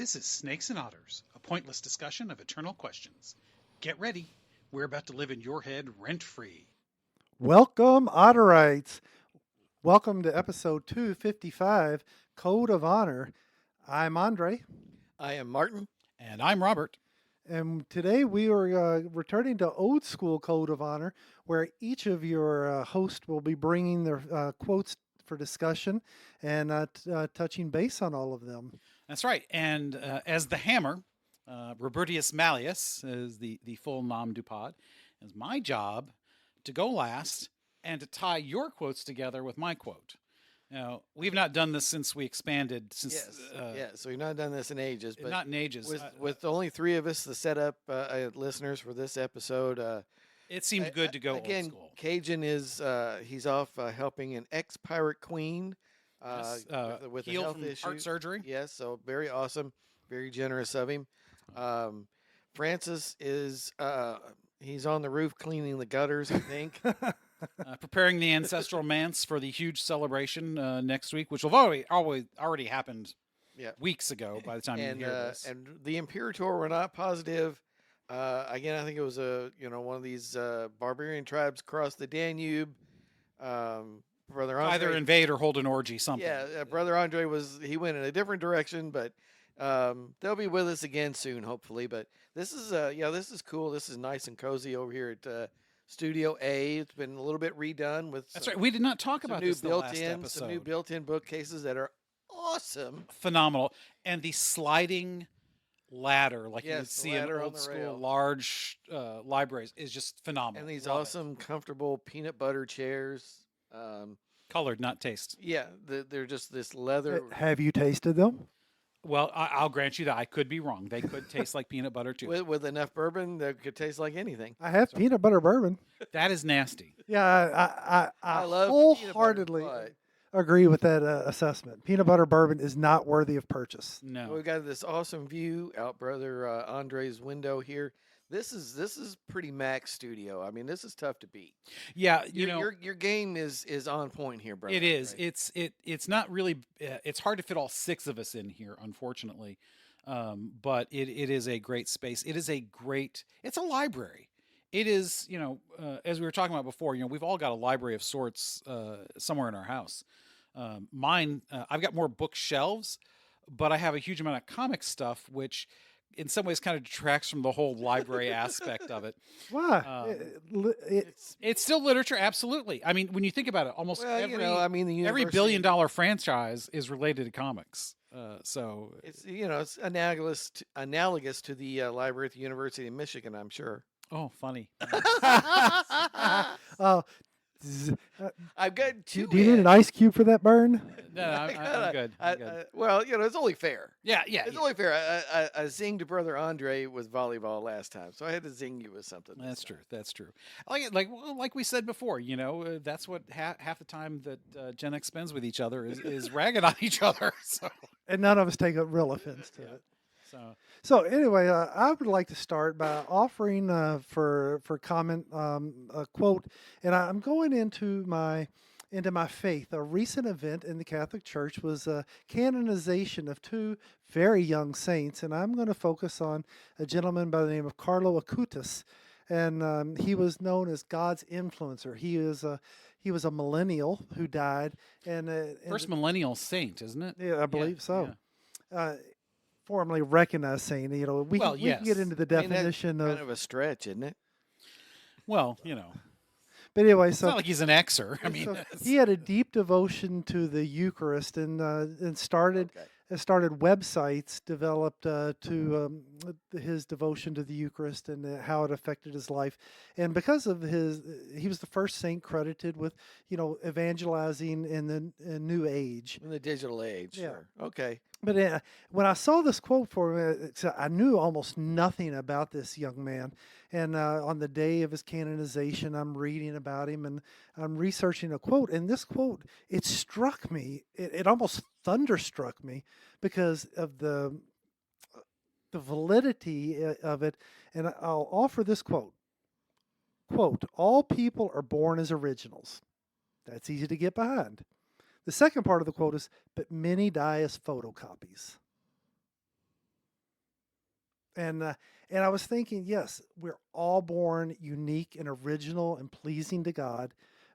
This is Snakes and Otters, a pointless discussion of eternal questions. Get ready. We're about to live in your head rent-free. Welcome, Otterites. Welcome to episode 255, Code of Honor. I'm Andre, I am Martin. And I'm Robert. and today we are returning to old school Code of Honor, where each of your hosts will be bringing their quotes for discussion and touching base on all of them. That's right. And as the hammer, Robertius Malleus is the full nom du pod. It's my job to go last and to tie your quotes together with my quote. Now, we've not done this since we expanded. So we've not done this in ages, but not in ages. with only three of us, the setup listeners for this episode. It seemed good to go again. old school. Cajun is he's off helping an ex-pirate queen Yes, with a healed health from issue. heart surgery. Yes, so very awesome, very generous of him. Francis is he's on the roof cleaning the gutters, I think. Preparing the ancestral manse for the huge celebration next week, which will already happened Yeah. weeks ago by the time and you hear this. and the Imperator were not positive. Again, I think it was one of these barbarian tribes across the Danube. Brother Andre, Either invade or hold an orgy, something. yeah, Brother Andre he went in a different direction, but they'll be with us again soon, hopefully. But this is this is cool. This is nice and cozy over here at Studio A. It's been a little bit redone with That's right. We did not talk about new this in the last built-in, episode. some new built-in bookcases that are awesome. Phenomenal. And the sliding ladder, like you Yes, would the see in ladder on old the school rail. large libraries, is just phenomenal. And these Love it. awesome, comfortable peanut butter chairs. Colored, not taste. Yeah, they're just this leather. Have you tasted them? Well, I'll grant you that I could be wrong. They could taste like peanut butter too. With enough bourbon that could taste like anything. I have peanut butter bourbon. That is nasty. Yeah, I love wholeheartedly peanut butter, agree with that assessment. Peanut butter bourbon is not worthy of purchase. but No. we've got this awesome view out Brother Andre's window here. This is pretty max studio. I mean, this is tough to beat. Yeah, Your game is on point here, brother. it is. Andre. It's not really. It's hard to fit all six of us in here, unfortunately. But it is a great space. It's a library. It is, as we were talking about before. We've all got a library of sorts somewhere in our house. Mine, I've got more bookshelves, but I have a huge amount of comic stuff, which in some ways kind of detracts from the whole library aspect of it. Why? It's still literature, absolutely. I mean, when you think about it, almost Well, every the every university, billion-dollar franchise is related to comics. So it's analogous to the library at the University of Michigan, I'm sure. oh, funny. Oh, I've got two. do you need an ice cube for that burn? No, I'm good. I'm good. Well, it's only fair. Yeah. It's only fair. I zinged Brother Andre with volleyball last time, so I had to zing you with something. That's true. That's true. Like we said before, that's what half the time that Gen X spends with each other is ragging on each other. So, And none of us take a real offense to it. so So anyway, I would like to start by offering for comment a quote, and I'm going into my faith. A recent event in the Catholic Church was a canonization of two very young saints, and I'm going to focus on a gentleman by the name of Carlo Acutis, and he was known as God's influencer. He was a millennial who died, and first millennial saint, isn't it? yeah, I believe so. yeah. Formerly recognized saint. We Well, can get yes. into the I mean, that's definition kind of a stretch, isn't it? Well, But anyway, it's so not like he's an Xer. I mean, so he had a deep devotion to the Eucharist, and started Okay. started websites developed to his devotion to the Eucharist and how it affected his life. And because of he was the first saint credited with evangelizing in the New Age. In the digital age. Yeah. Sure. Okay. But when I saw this quote for him, I knew almost nothing about this young man. And on the day of his canonization, I'm reading about him and I'm researching a quote. And this quote, it struck me. It almost thunderstruck me because of the validity of it. And I'll offer this quote. Quote, all people are born as originals. That's easy to get behind. The second part of the quote is, but many die as photocopies. And and I was thinking, yes, we're all born unique and original and pleasing to God,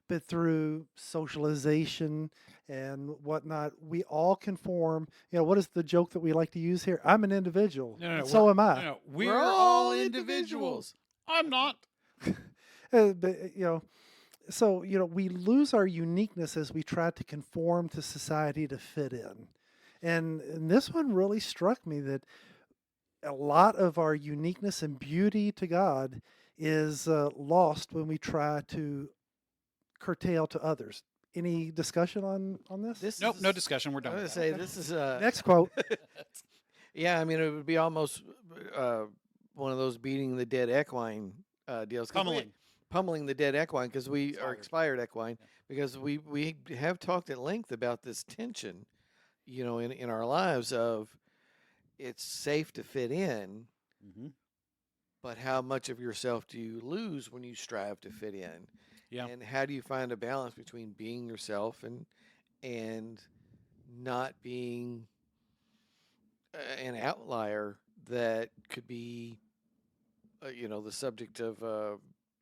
but through socialization and whatnot, we all conform. You know, what is the joke that we like to use here? I'm an individual, No, no, and no. so am I. We're We're all all individuals. individuals. I'm not. But, so we lose our uniqueness as we try to conform to society to fit in, and this one really struck me that a lot of our uniqueness and beauty to God is lost when we try to curtail to others. Any discussion on this? This Nope, no is. discussion. We're I done was with gonna say that. Okay. this is Next quote. Yeah, I mean, it would be almost uh, one of those beating the dead equine deals. Pummeling. Pummeling the dead equine because we are Expired. expired equine Yeah. because we have talked at length about this tension, in our lives of it's safe to fit in, Hmm. but how much of yourself do you lose when you strive to fit in? Yeah. And how do you find a balance between being yourself and not being an outlier that could be, the subject of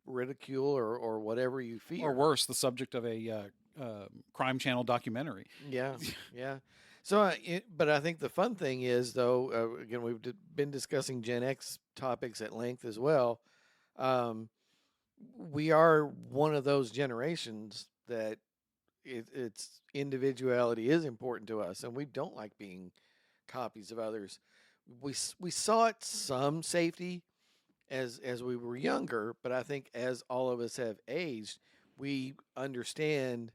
ridicule or whatever you Or fear. worse, the subject of a Crime Channel documentary. Yeah, yeah. So, but I think the fun thing is, though, again, we've been discussing Gen X topics at length as well. Um, we are one of those generations that its individuality is important to us, and we don't like being copies of others. We sought some safety as we were younger, but I think as all of us have aged, we understand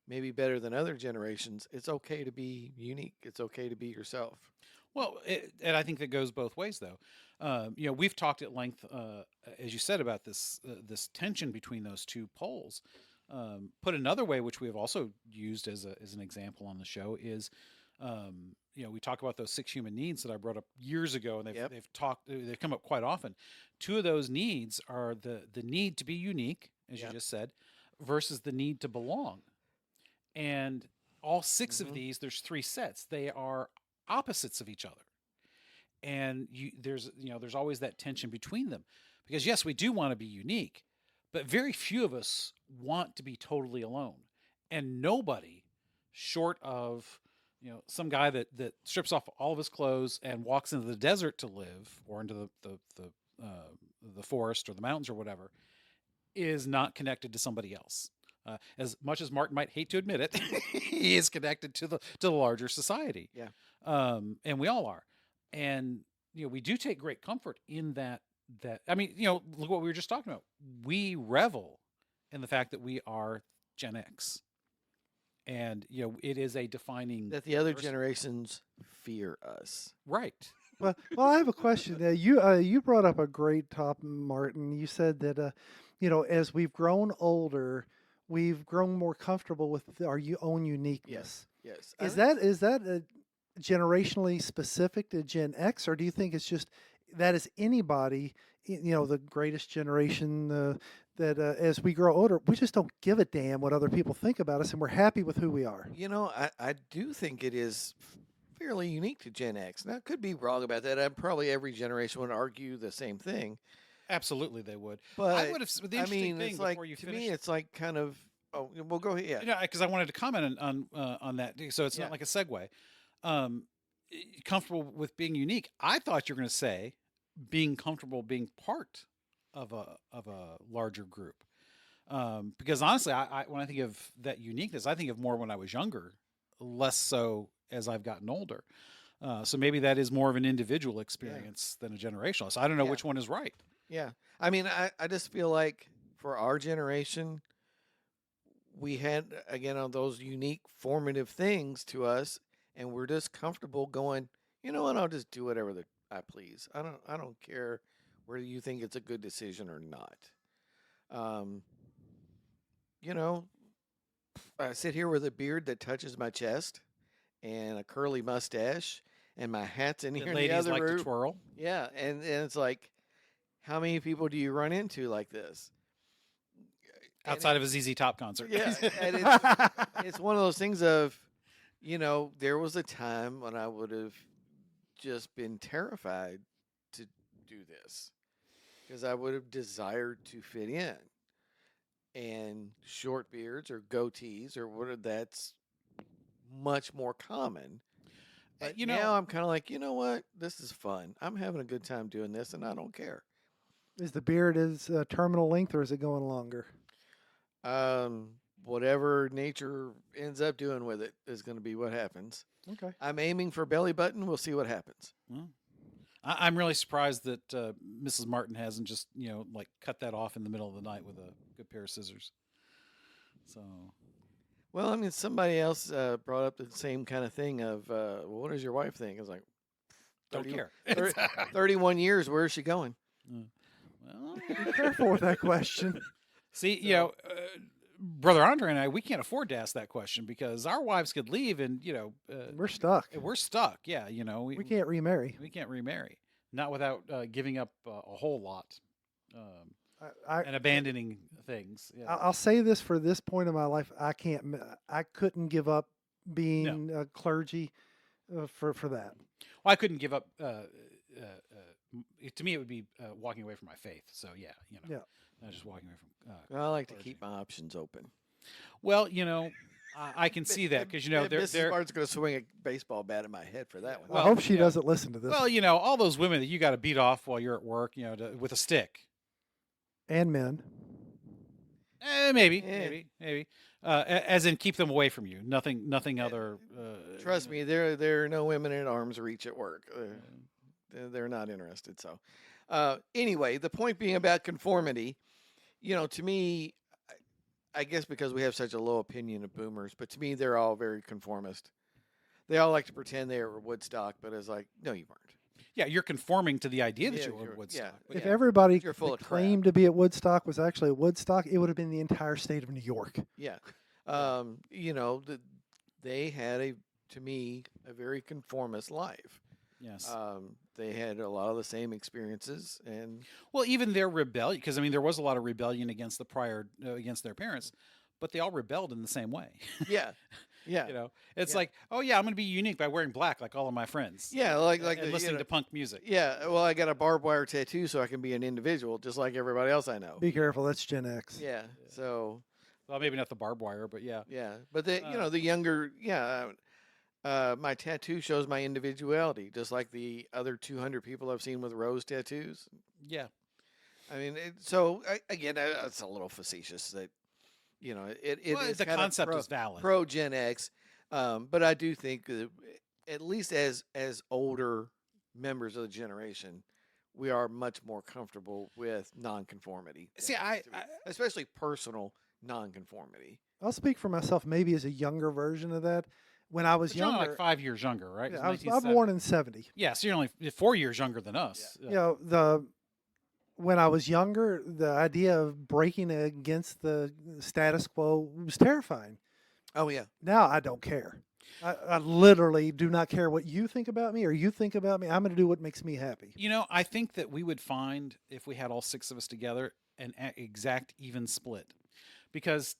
maybe better than other generations. It's okay to be unique. It's okay to be yourself. Well, and I think that goes both ways, though. We've talked at length, as you said, about this tension between those two poles. Put another way, which we have also used as an example on the show, is we talk about those six human needs that I brought up years ago, and Yep. they've come up quite often. Two of those needs are the need to be unique, as you Yep. just said, versus the need to belong. And all six of Hmm. these, there's three sets. They are opposites of each other, and there's always that tension between them, because yes, we do want to be unique, but very few of us want to be totally alone, and nobody, short of some guy that strips off all of his clothes and walks into the desert to live, or into the forest or the mountains or whatever, is not connected to somebody else. As much as Martin might hate to admit it, he is connected to the larger society, Yeah. and we all are. And we do take great comfort in that. That I mean, look what we were just talking about. We revel in the fact that we are Gen X, and it is a defining That the other person. generations fear us. Right. Well, I have a question. You brought up a great topic, Martin. You said that as we've grown older, we've grown more comfortable with our own uniqueness. Yes. Is that generationally specific to Gen X, or do you think it's just that is anybody, the greatest generation, that as we grow older, we just don't give a damn what other people think about us, and we're happy with who we are. I do think it is fairly unique to Gen X. Now, I could be wrong about that. Probably every generation would argue the same thing. Absolutely, they would. But I would have. The interesting thing it's like before you to finish, me, it's like kind of. Oh, well, go ahead. Yeah. because I wanted to comment on that, so it's Yeah. not like a segue. Um, Comfortable with being unique. I thought you were going to say being comfortable being part of a larger group. Because honestly, when I think of that uniqueness, I think of more when I was younger, less so as I've gotten older. So maybe that is more of an individual experience than a generational. So I don't know Yeah. which one is right. Yeah. I mean, I just feel like for our generation, we had again on those unique formative things to us, and we're just comfortable going. You know what? I'll just do whatever I please. I don't care whether you think it's a good decision or not. Um, you know, I sit here with a beard that touches my chest and a curly mustache, and my hat's in here That in the ladies other like to room. twirl Yeah, and it's like, how many people do you run into like this? And outside of a ZZ Top concert. yeah, and it's one of those things of, there was a time when I would have just been terrified do this because I would have desired to fit in. And short beards or goatees or what that's much more common. But You know, now I'm kind of like, you know what? This is fun. I'm having a good time doing this, and I don't care. Is the beard is terminal length or is it going longer? Um, Whatever nature ends up doing with it is going to be what happens. Okay. I'm aiming for belly button. We'll see what happens. well, I'm really surprised that Mrs. Martin hasn't just like cut that off in the middle of the night with a good pair of scissors. So Well, I mean, somebody else brought up the same kind of thing of, well, what does your wife think? I was like, don't 30 care. 31 years. Where is she going? Well, Be careful with that question. see, So- Brother Andre and I, we can't afford to ask that question because our wives could leave, and We're stuck. we're stuck. Yeah, We can't remarry. we can't remarry, not without giving up a whole lot and abandoning things. Yeah. I'll say this for this point in my life, I couldn't give up being clergy for that. Well, I couldn't give up. To me, it would be walking away from my faith. So yeah, Yeah. just walking away from. Well, I like to clergy. keep my options open. Well, I can see that because Mrs. they're Martin's going to swing a baseball bat at my head for that one. I Well, hope she yeah. doesn't listen to this. well, all those women that you got to beat off while you're at work, with a stick. And men. Maybe, Yeah. maybe. As in, keep them away from you. Nothing other. Trust me, there are no women in arm's reach at work. They're not interested. So, anyway, the point being about conformity, to me, I guess because we have such a low opinion of boomers, but to me, they're all very conformist. They all like to pretend they were Woodstock, but it's like, no, you weren't. Yeah, you're conforming to the idea that Yeah, you were you're- Woodstock. yeah. but If yeah. everybody You're full that of claimed crap. to be at Woodstock was actually at Woodstock, it would have been the entire state of New York. Yeah. They had to me, a very conformist life. Yes. They had a lot of the same experiences, and Well, even their rebellion, because there was a lot of rebellion against the prior, against their parents, but they all rebelled in the same way. yeah, yeah, It's Yeah. like, oh yeah, I'm going to be unique by wearing black like all of my friends. yeah, like and listening to punk music. yeah. Well, I got a barbed wire tattoo, so I can be an individual, just like everybody else I know. Be careful, that's Gen X. Yeah. So Well, maybe not the barbed wire, but yeah. yeah, but the younger, my tattoo shows my individuality, just like the other 200 people I've seen with rose tattoos. Yeah. I mean, again, it's a little facetious that it Well, is the kind of concept is valid. pro Gen X, but I do think that at least as older members of the generation, we are much more comfortable with nonconformity. than See, we I- used to be, especially personal nonconformity. I'll speak for myself, maybe as a younger version of that. When I was But you're only younger, like 5 years younger, right? yeah, It's I'm 1970. born in '70. Yeah, so you're only 4 years younger than us. When I was younger, the idea of breaking against the status quo was terrifying. Oh yeah, Now I don't care. I literally do not care what you think about me or you think about me. I'm going to do what makes me happy. I think that we would find, if we had all 6 of us together, an exact even split. Because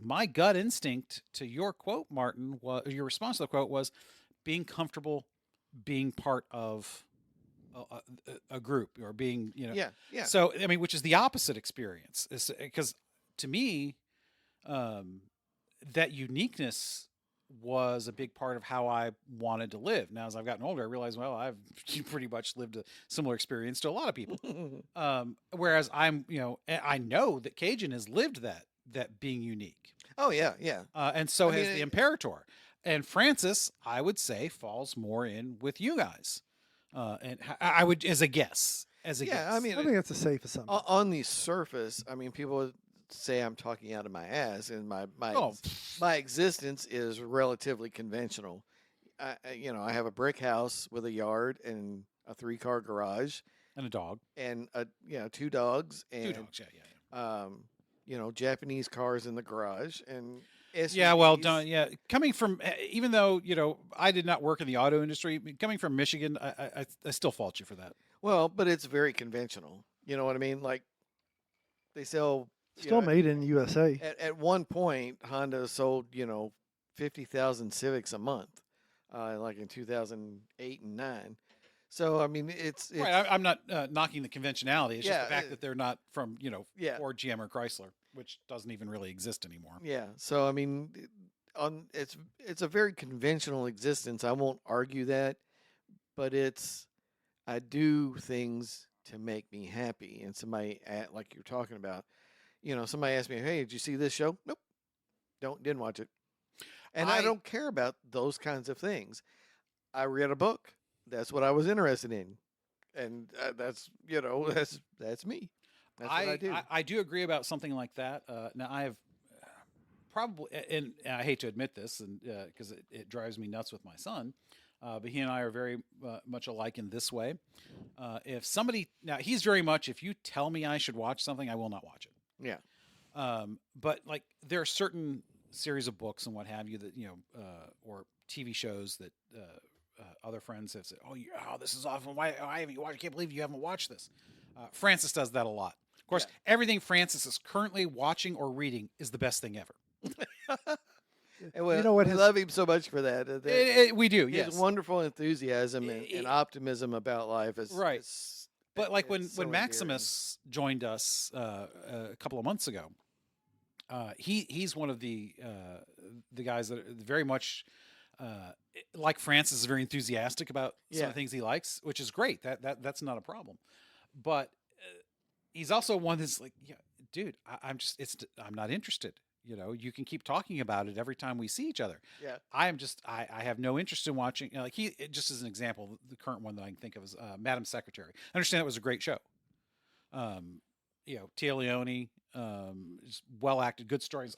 my gut instinct to your quote, Martin, your response to the quote was being comfortable being part of a group or being, yeah. So, I mean, which is the opposite experience. Because to me, that uniqueness was a big part of how I wanted to live. Now, as I've gotten older, I realize, well, I've pretty much lived a similar experience to a lot of people. Whereas I know that Cajun has lived that being unique. Oh yeah, yeah. And so I has mean, the Imperator. And Francis, I would say, falls more in with you guys. And I would, as a guess. Yeah, I mean, I think that's a safe assumption. on the surface, I mean, people would say I'm talking out of my ass, and Oh, my existence is relatively conventional. I have a brick house with a yard and a 3-car garage, and a dog. and 2 dogs, and 2 dogs, yeah. Japanese cars in the garage, and Yeah, well SUVs. done. Yeah, coming from, even though I did not work in the auto industry, coming from Michigan, I still fault you for that. Well, but it's very conventional. You know what I mean? Like they sell. Still made in USA. At one point, Honda sold 50,000 Civics a month, like in 2008 and 9. So I mean, Right. it's I'm not knocking the conventionality. It's just the yeah, fact that they're not from, yeah, Ford, GM, or Chrysler, which doesn't even really exist anymore. yeah. So I mean, on it's a very conventional existence. I won't argue that, but it's I do things to make me happy. And somebody like you're talking about, somebody asked me, "Hey, did you see this show?" Nope, didn't watch it. And I I don't care about those kinds of things. I read a book. That's what I was interested in, and that's that's me. That's what I do. I do agree about something like that. Now I have probably, and I hate to admit this, and because it drives me nuts with my son, but he and I are very much alike in this way. If somebody now he's very much, if you tell me I should watch something, I will not watch it. Yeah, But like there are certain series of books and what have you that or TV shows that other friends have said, oh, this is awful. Why I haven't watched? I can't believe you haven't watched this. Francis does that a lot. Of course, yeah. everything Francis is currently watching or reading is the best thing ever. And You know what we his love him so much for that. We do, His yes. wonderful enthusiasm I- and optimism about life is Right. But like it's so when endearing. Maximus joined us a couple of months ago, he's one of the guys that are very much like Francis is very enthusiastic about some Yeah. of the things he likes, which is great. That's not a problem. But he's also one that's like, yeah, dude, I'm not interested. You can keep talking about it every time we see each other. Yeah. I have no interest in watching. Like just as an example, the current one that I can think of is Madam Secretary. I understand it was a great show. Tia Leone, just well acted, good stories.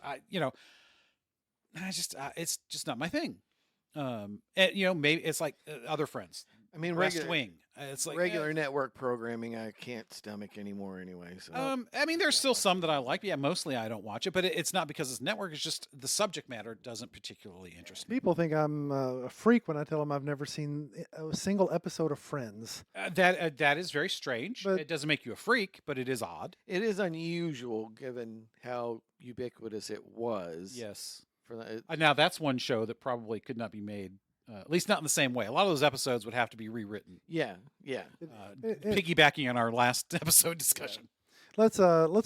It's just not my thing. Maybe it's like other friends. I mean, West Wing. It's like regular network programming I can't stomach anymore anyway. So I mean, there's still some that I like. But yeah, mostly I don't watch it, but it's not because it's network. It's just the subject matter doesn't particularly interest me. people think I'm a freak when I tell them I've never seen a single episode of Friends. That is very strange. But- It doesn't make you a freak, but it is odd. it is unusual given how ubiquitous it was. Yes. For the, Now that's one show that probably could not be made, at least not in the same way. A lot of those episodes would have to be rewritten. yeah. It- Piggybacking on our last episode discussion. Let's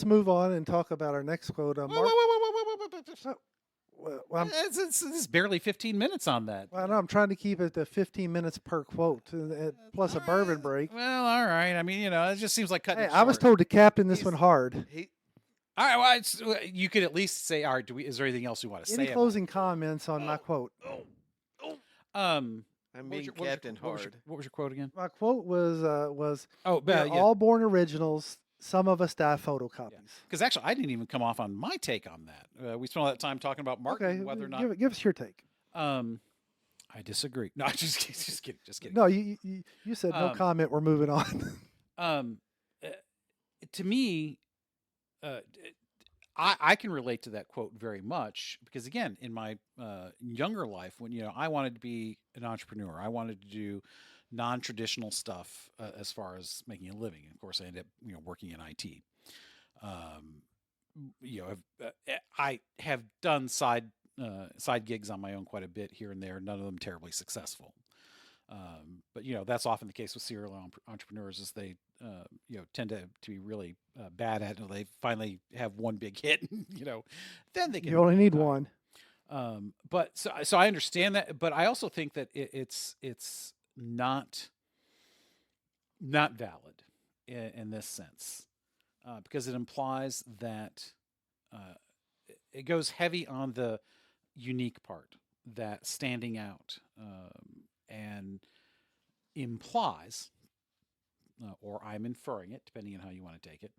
move on and talk about our next quote. Whoa, Mark, whoa, whoa, whoa, whoa, whoa, whoa, whoa. well, It's barely 15 minutes on that. I know I'm trying to keep it to 15 minutes per quote, plus a bourbon break. Well, all right. I mean, it just seems like cutting Hey, it I was short. told to captain this He's- one hard. He, All right. Well, you could at least say, all right. Is there anything else you want to Any say? closing comments on my quote? I'm I'm what was being your- what was your- Captain what was your- Hard. What was your quote again? My quote was Oh, we're yeah. all born originals. Some of us die photocopies. Because actually, I didn't even come off on my take on that. We spent all that time talking about Martin, Okay, and whether or not. give us your take. I disagree. No, just kidding. Just kidding. No, you said no Um, comment. We're moving on. Um, to me, I can relate to that quote very much because again, in my younger life, when I wanted to be an entrepreneur, I wanted to do non-traditional stuff as far as making a living. Of course, I ended up working in IT. I have done side gigs on my own quite a bit here and there. None of them terribly successful. But that's often the case with serial entrepreneurs, is they tend to be really bad at it. And they finally have one big hit, then they can. You only need one. But so I understand that, but I also think that it's not valid in this sense, because it implies that it goes heavy on the unique part, that standing out, and implies, or I'm inferring it, depending on how you want to take it,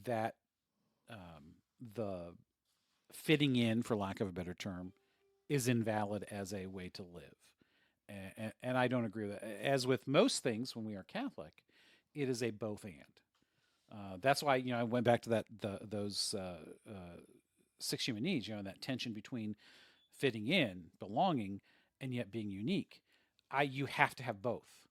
that the fitting in, for lack of a better term, is invalid as a way to live. And I don't agree with that. As with most things, when we are Catholic, it is a both and. That's why I went back to those 6 human needs. That tension between fitting in, belonging, and yet being unique. You have to have both.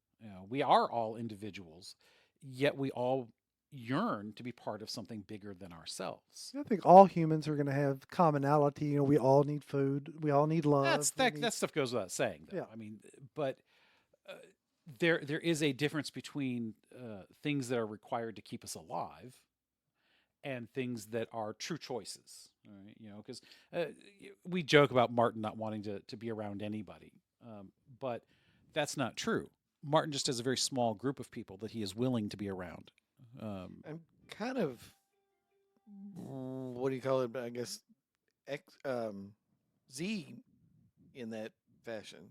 We are all individuals, yet we all yearn to be part of something bigger than ourselves. I think all humans are going to have commonality. We all need food. We all need love. That stuff goes without saying, though. Yeah. I mean, but there is a difference between things that are required to keep us alive and things that are true choices. Right? You know, because we joke about Martin not wanting to be around anybody, but that's not true. Martin just has a very small group of people that he is willing to be around. I'm kind of, what do you call it? I guess X, Z in that fashion.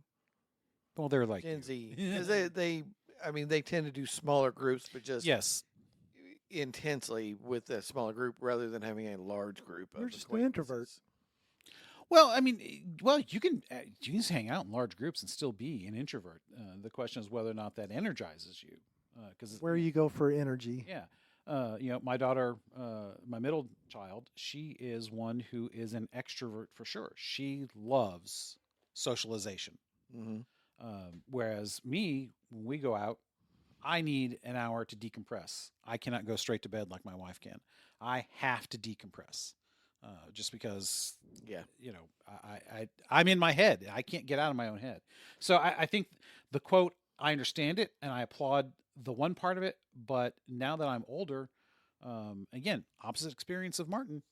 Well, they're like Gen Z, because I mean, they tend to do smaller groups, but just yes, intensely with a smaller group rather than having a large group of You're just an introvert. acquaintances. well, I mean, well, you can just hang out in large groups and still be an introvert. The question is whether or not that energizes you, because Where you go for energy. yeah, you know, my daughter, my middle child, she is one who is an extrovert for sure. She loves socialization, Hmm. whereas me, when we go out, I need an hour to decompress. I cannot go straight to bed like my wife can. I have to decompress, just because Yeah. you know I'm in my head. I can't get out of my own head. So I think the quote, I understand it and I applaud the one part of it. But now that I'm older, again, opposite experience of Martin,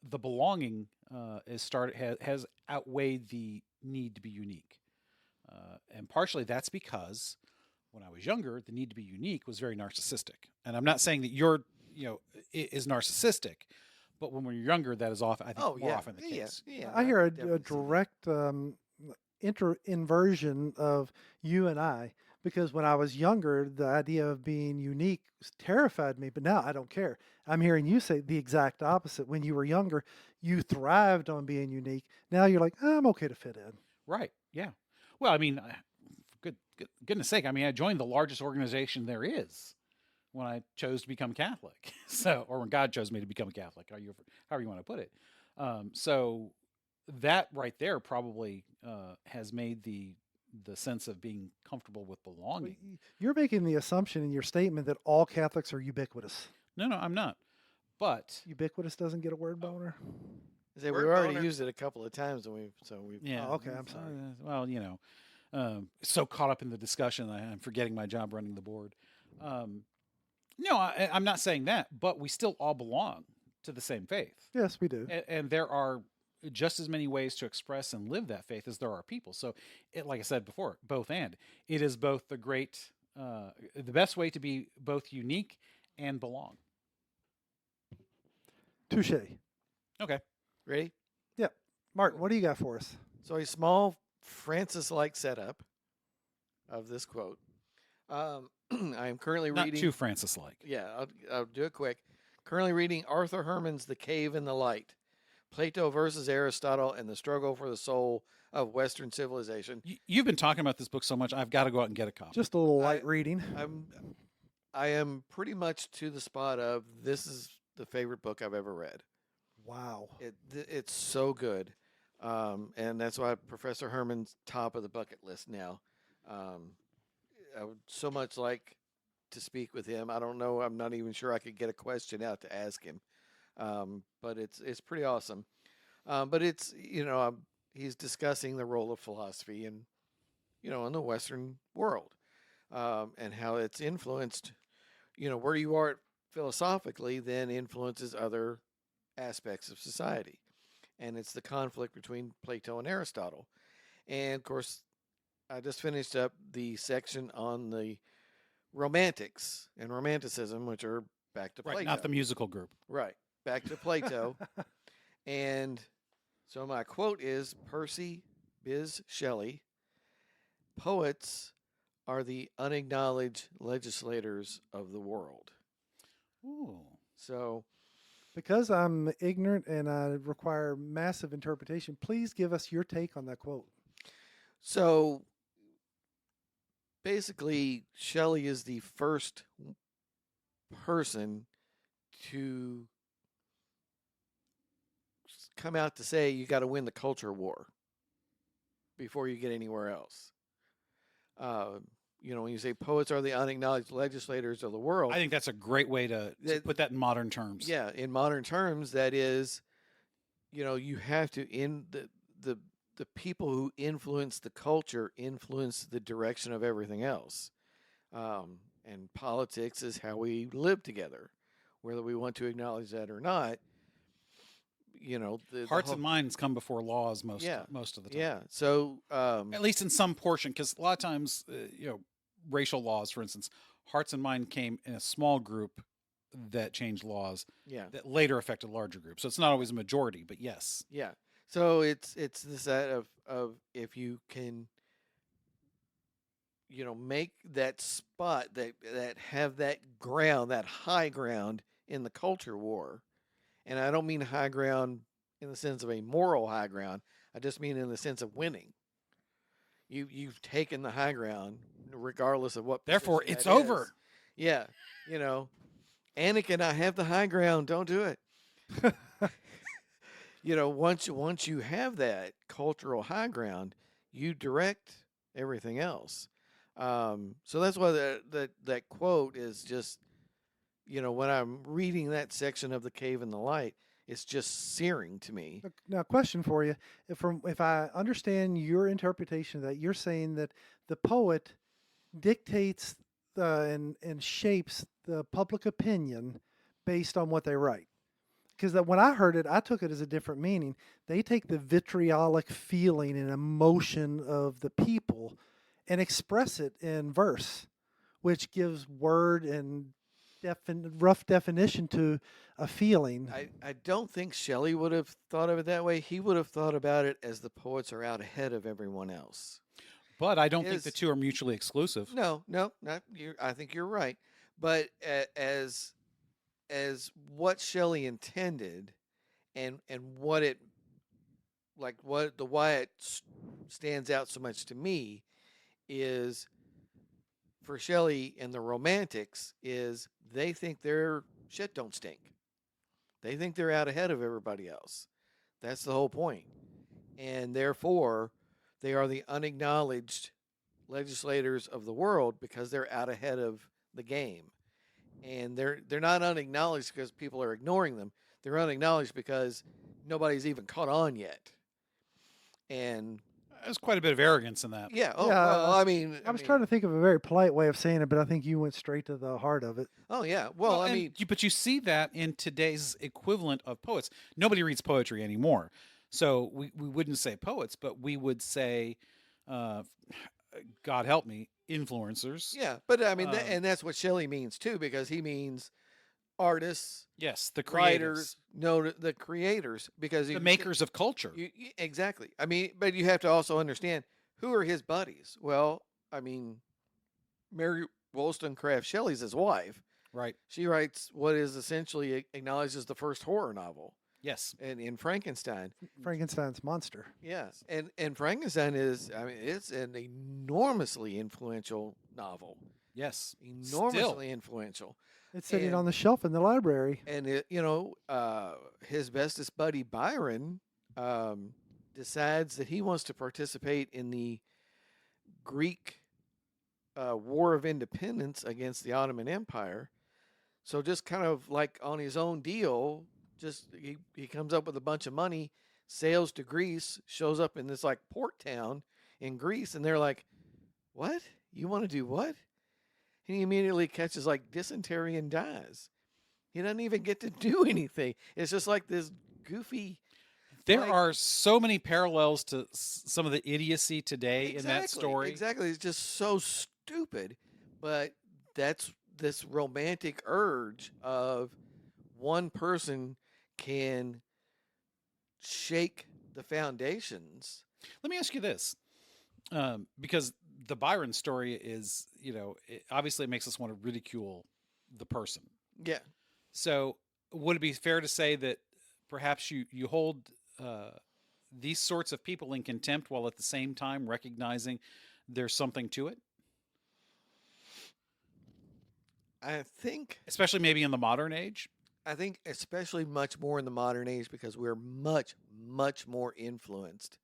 the belonging has outweighed the need to be unique, and partially that's because when I was younger, the need to be unique was very narcissistic. And I'm not saying that you're, you know, is narcissistic, but when we're younger, that is often, I think, Oh more yeah. often the Yeah. case. Yeah. I hear a definitely see that. direct inversion of you and I, because when I was younger, the idea of being unique terrified me, but now I don't care. I'm hearing you say the exact opposite. When you were younger, you thrived on being unique. Now you're like, I'm okay to fit in. Right. Yeah. Well, I mean, for goodness sake, I mean, I joined the largest organization there is when I chose to become Catholic. So, or when God chose me to become a Catholic, however you want to put it. So that right there probably has made the sense of being comfortable with belonging. You're making the assumption in your statement that all Catholics are ubiquitous. No, I'm not. But Ubiquitous doesn't get a word boner. Say, Word we've already boner. used it a couple of times, and we've yeah. Oh, okay, I'm sorry. Well, you know, so caught up in the discussion, I'm forgetting my job running the board. No, I'm not saying that, but we still all belong to the same faith, Yes, we do. and there are just as many ways to express and live that faith as there are people. So, like I said before, both and it is both the best way to be both unique and belong. Touche. Okay. ready. Yep. Martin, what do you got for us? So a small Francis-like setup of this quote. I am currently Not reading. too Francis-like. Yeah, I'll do it quick. Currently reading Arthur Herman's *The Cave in the Light*, Plato versus Aristotle, and the struggle for the soul of Western civilization. You've been talking about this book so much, I've got to go out and get a copy. Just a little light reading. I am pretty much to the spot of this is the favorite book I've ever read. Wow. It's so good, and that's why Professor Herman's top of the bucket list now. I would so much like to speak with him. I don't know. I'm not even sure I could get a question out to ask him, but it's pretty awesome. But it's he's discussing the role of philosophy in in the Western world, and how it's influenced. Where you are philosophically then influences other aspects of society. And it's the conflict between Plato and Aristotle. And of course, I just finished up the section on the romantics and romanticism, which are back to right, Plato. not the musical group. Right, back to Plato. And so my quote is Percy Biz Shelley, poets are the unacknowledged legislators of the world. Ooh. So Because I'm ignorant and I require massive interpretation, please give us your take on that quote. So basically, Shelley is the first person to come out to say you got to win the culture war before you get anywhere else. When you say poets are the unacknowledged legislators of the world, I think that's a great way to put that in modern terms. yeah, in modern terms, that is, you have to in the the people who influence the culture influence the direction of everything else. And politics is how we live together, whether we want to acknowledge that or not. The Hearts whole and minds come before laws yeah, most of the time. yeah. So At least in some portion, because a lot of times, racial laws, for instance, hearts and mind came in a small group that changed laws yeah, that later affected larger groups. So it's not always a majority, but yes. yeah. So it's the set of if you can make that spot that have that ground, that high ground in the culture war. And I don't mean high ground in the sense of a moral high ground. I just mean in the sense of winning. You've taken the high ground regardless of what Therefore, position it's that is. over. Yeah, you know, Anakin, I have the high ground. Don't do it. Once you have that cultural high ground, you direct everything else. So that's why that quote is just, when I'm reading that section of The Cave in the Light, it's just searing to me. Now, question for you: if I understand your interpretation of that, you're saying that the poet dictates and shapes the public opinion based on what they write. Because when I heard it, I took it as a different meaning. They take the vitriolic feeling and emotion of the people and express it in verse, which gives word and rough definition to a feeling. I don't think Shelley would have thought of it that way. He would have thought about it as the poets are out ahead of everyone else. But I don't think the Is two are mutually exclusive. No, not you. I think you're right. But as what Shelley intended, and what it like what the why it stands out so much to me is for Shelley and the Romantics is they think their shit don't stink. They think they're out ahead of everybody else. That's the whole point. And therefore, they are the unacknowledged legislators of the world because they're out ahead of the game. And they're not unacknowledged because people are ignoring them. They're unacknowledged because nobody's even caught on yet. And There's quite a bit of arrogance in that. yeah, Yeah, well, I mean, I was trying to think of a very polite way of saying it, but I think you went straight to the heart of it. oh yeah, well, I and mean, but you see that in today's equivalent of poets. Nobody reads poetry anymore. So we wouldn't say poets, but we would say, uh, God help me, influencers. yeah, but I mean, Um, and that's what Shelley means too, because he means artists, yes, the writers, creators, no, the creators, because the makers of culture. exactly. I mean, but you have to also understand who are his buddies. Well, I mean, Mary Wollstonecraft Shelley's his wife. Right. She writes what is essentially acknowledged as the first horror novel, Yes. and in Frankenstein. Frankenstein's monster. Yes, and Frankenstein is, I mean, it's an enormously influential novel, Yes. enormously Still. influential. It's sitting And on the shelf in the library. and his bestest buddy Byron decides that he wants to participate in the Greek War of Independence against the Ottoman Empire. So just kind of like on his own deal, just he comes up with a bunch of money, sails to Greece, shows up in this like port town in Greece, and they're like, "What? You want to do what?" And he immediately catches like dysentery and dies. He doesn't even get to do anything. It's just like this goofy. There like- are so many parallels to some of the idiocy today in that story. Exactly. It's just so stupid. But that's this romantic urge of one person can shake the foundations. Let me ask you this, because the Byron story is, obviously it makes us want to ridicule the person. Yeah. So, would it be fair to say that perhaps you hold these sorts of people in contempt while at the same time recognizing there's something to it? I think Especially maybe in the modern age? especially much more in the modern age because we're much, much more influenced.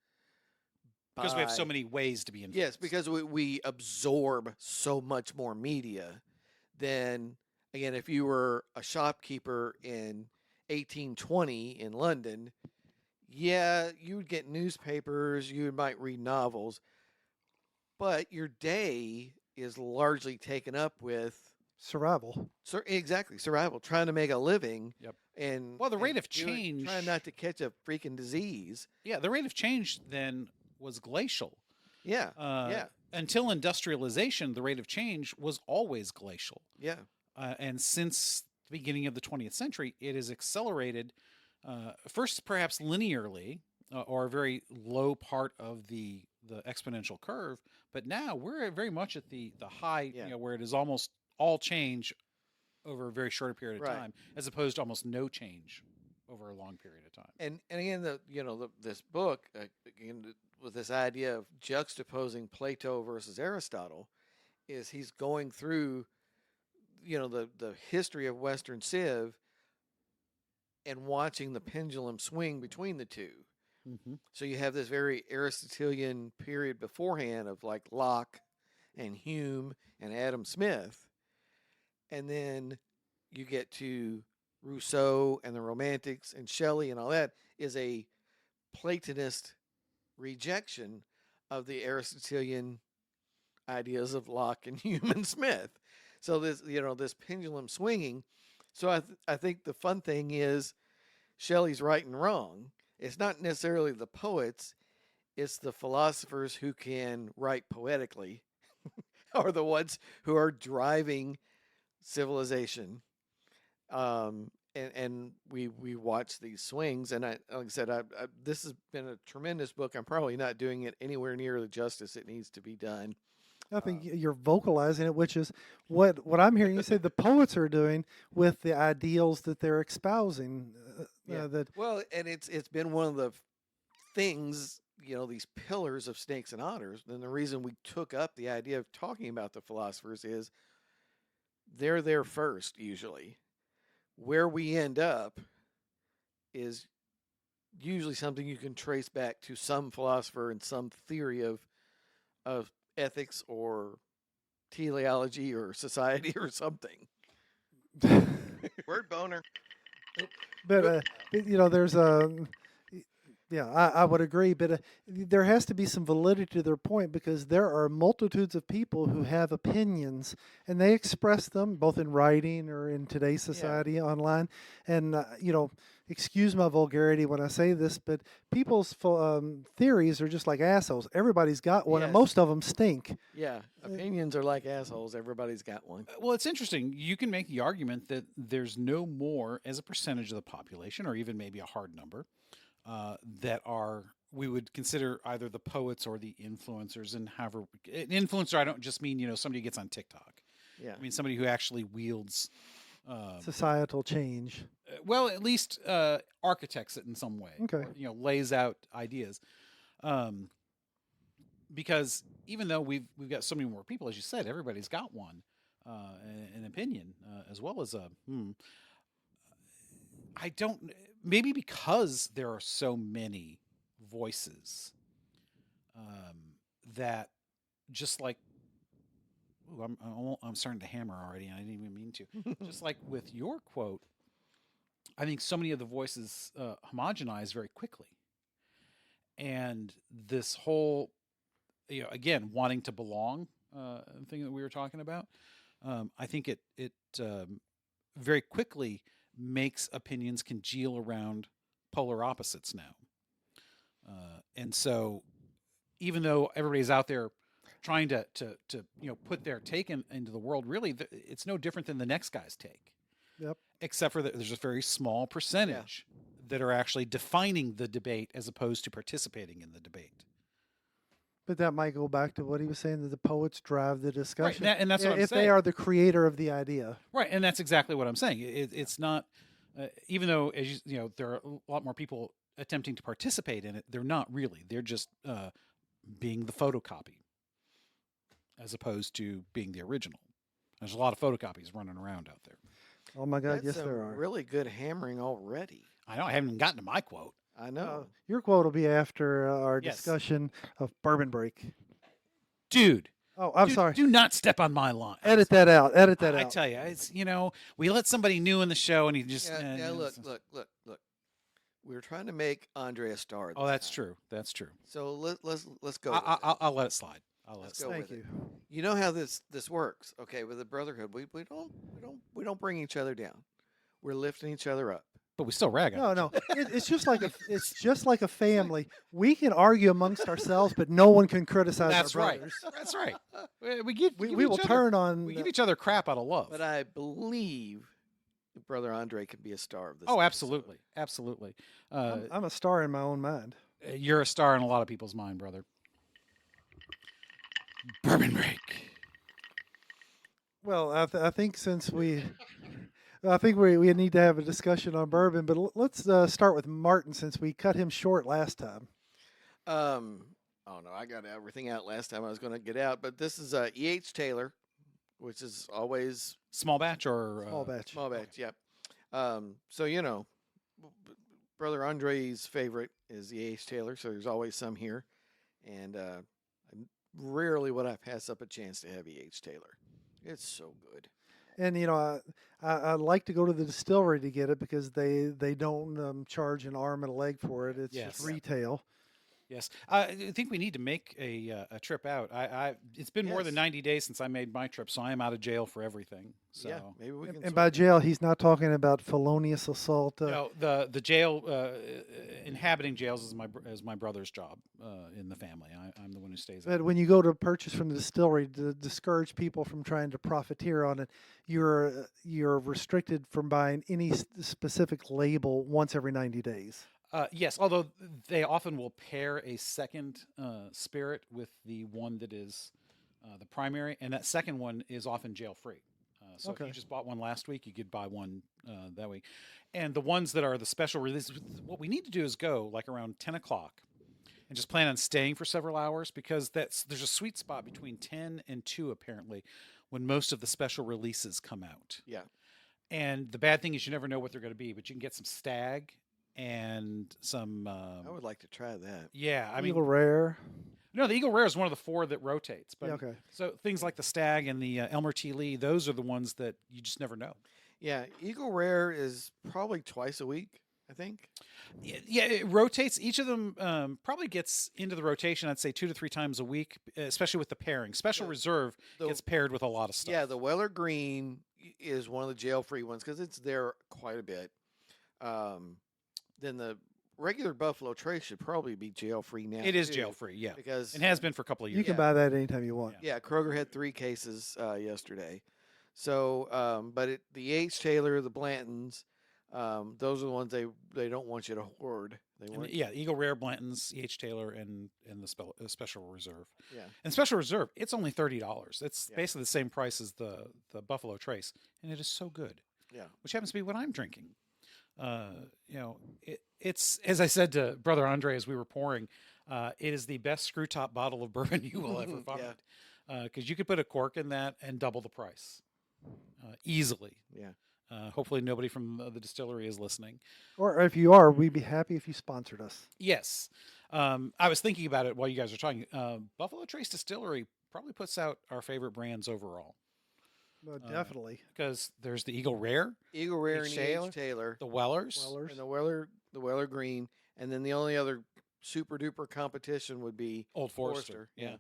Because we have so by- many ways to be influenced. Yes, because we absorb so much more media than, again, if you were a shopkeeper in 1820 in London, yeah, you would get newspapers, you might read novels, but your day is largely taken up with Survival. exactly survival, trying to make a living, Yep. and Well, the rate of trying not change, to catch a freaking disease. yeah, the rate of change then was glacial. Yeah, Uh, yeah, until industrialization, the rate of change was always glacial. yeah, And since the beginning of the 20th century, it has accelerated, first perhaps linearly, or a very low part of the exponential curve, but now we're very much at the high, yeah. where it is almost all change over a very short period of Right. time, as opposed to almost no change over a long period of time. And again, this book again with this idea of juxtaposing Plato versus Aristotle is he's going through the history of Western Civ and watching the pendulum swing between the two. Mm-hmm. So you have this very Aristotelian period beforehand of like Locke and Hume and Adam Smith, and then you get to Rousseau and the Romantics and Shelley and all that is a Platonist rejection of the Aristotelian ideas of Locke and Hume and Smith. So this pendulum swinging. So I think the fun thing is Shelley's right and wrong. It's not necessarily the poets, it's the philosophers who can write poetically are the ones who are driving civilization. And we watch these swings, and like I said, this has been a tremendous book. I'm probably not doing it anywhere near the justice it needs to be done. I think you're vocalizing it, which is what I'm hearing you say the poets are doing with the ideals that they're espousing. That Well, and it's been one of the things, these pillars of Snakes and Otters. And the reason we took up the idea of talking about the philosophers is they're there first usually. Where we end up is usually something you can trace back to some philosopher and some theory of ethics or teleology or society or something. Word boner. but there's a yeah, I would agree, but there has to be some validity to their point because there are multitudes of people who have opinions and they express them both in writing or in today's society online. And, excuse my vulgarity when I say this, but people's theories are just like assholes. Everybody's got one, and Yes. most of them stink. Yeah, opinions are like assholes. Everybody's got one. Well, it's interesting. You can make the argument that there's no more as a percentage of the population, or even maybe a hard number, that are we would consider either the poets or the influencers. And however, an influencer, I don't just mean somebody who gets on TikTok. Yeah. I mean somebody who actually wields, Societal change. well, at least architects it in some way. Okay. Or, lays out ideas. Because even though we've got so many more people, as you said, everybody's got one, an opinion, as well as a. I don't. Maybe because there are so many voices, that just like. Ooh, I'm starting to hammer already, and I didn't even mean to. Just like with your quote, I think so many of the voices homogenize very quickly, and this whole, again, wanting to belong, thing that we were talking about, I think it very quickly makes opinions congeal around polar opposites now. And so, even though everybody's out there trying to put their take into the world, really, it's no different than the next guy's take. Yep. Except for that, there's a very small percentage that are actually defining the debate as opposed to participating in the debate. But that might go back to what he was saying, that the poets drive the discussion. and that's what I'm if saying. they are the creator of the idea. Right, and that's exactly what I'm saying. It's not, even though as there are a lot more people attempting to participate in it, they're not really. They're just being the photocopy, as opposed to being the original. There's a lot of photocopies running around out there. Oh my God, That's yes some there are. really good hammering already. I know I haven't even gotten to my quote. I know. Your quote will be after our Yes. discussion of Bourbon Break. Dude, Oh, I'm sorry. Do not step on my line. Edit that out. Edit that I out. tell you, it's we let somebody new in the show, and he just Yeah, it's- look. we're trying to make Andre a star. Oh, This that's time. true. That's true. So let's go. I, With I, it. I'll let it slide. I'll let Let's it go slide. with Thank it. you. You know how this works, okay? With the brotherhood, we don't bring each other down. We're lifting each other up. But we still rag on No, each no, other. it's just like it's just like a family. We can argue amongst ourselves, but no one can criticize That's our right. brothers. That's right. We give We, give we each will other, turn on. we give each other crap out of love. But I believe that Brother Andre can be a star of this. Oh, episode. absolutely, absolutely. I'm a star in my own mind. You're a star in a lot of people's mind, brother. Bourbon break. Well, I think since I think we need to have a discussion on bourbon, but let's start with Martin since we cut him short last time. Oh no, I got everything out last time I was going to get out, but this is E.H. Taylor, which is always Small batch or Small batch. small batch. Yep. So you know, Brother Andre's favorite is E.H. Taylor, so there's always some here, and rarely would I pass up a chance to have E.H. Taylor. It's so good. And you know, I like to go to the distillery to get it because they don't charge an arm and a leg for it. It's Yes. just retail. Yes, I think we need to make a trip out. It's been more than Yes. 90 days since I made my trip, so I am out of jail for everything. So Yeah, maybe we can. And by jail, he's not talking about felonious assault. no, the jail inhabiting jails is my brother's job in the family. I'm the one who stays. But when you go to purchase from the distillery to discourage people from trying to profiteer on it, you're restricted from buying any specific label once every 90 days. Yes, although they often will pair a second spirit with the one that is the primary, and that second one is often jail free. So if Okay. you just bought one last week, you could buy one that week. And the ones that are the special release, what we need to do is go like around 10 o'clock and just plan on staying for several hours because there's a sweet spot between 10 and 2 apparently when most of the special releases come out. Yeah. And the bad thing is you never know what they're going to be, but you can get some stag and some. I would like to try that. Yeah, I Eagle mean, Rare. no, the Eagle Rare is one of the 4 that rotates. But Yeah, okay. so things like the Stag and the Elmer T. Lee, those are the ones that you just never know. Yeah, Eagle Rare is probably twice a week, I think. Yeah, it rotates. Each of them probably gets into the rotation. I'd say 2 to 3 times a week, especially with the pairing. Special The- Reserve the- gets paired with a lot of stuff. Yeah, the Weller Green is one of the jail-free ones because it's there quite a bit. Then the regular Buffalo Trace should probably be jail-free now. it is too, jail free. Yeah, because it has been for a couple of years. You can Yeah. buy that anytime you want. yeah, Kroger had 3 cases yesterday. So, but the H. Taylor, the Blantons, those are the ones they don't want you to hoard. They And want yeah, Eagle Rare, Blanton's, E.H. Taylor, and the Special Reserve. yeah. And Special Reserve, it's only $30. It's Yeah. basically the same price as the Buffalo Trace, and it is so good. Yeah. Which happens to be what I'm drinking. It's as I said to Brother Andre as we were pouring, it is the best screw top bottle of bourbon you will ever Yeah. find. Because you could put a cork in that and double the price easily. Yeah. Hopefully, nobody from the distillery is listening. Or if you are, we'd be happy if you sponsored us. Yes. I was thinking about it while you guys were talking. Buffalo Trace Distillery probably puts out our favorite brands overall Definitely. because there's the Eagle Rare, Eagle Rare H. and Taylor? H. Taylor the Wellers, Wellers. and the Weller Green, and then the only other super duper competition would be Old Forester. Yeah.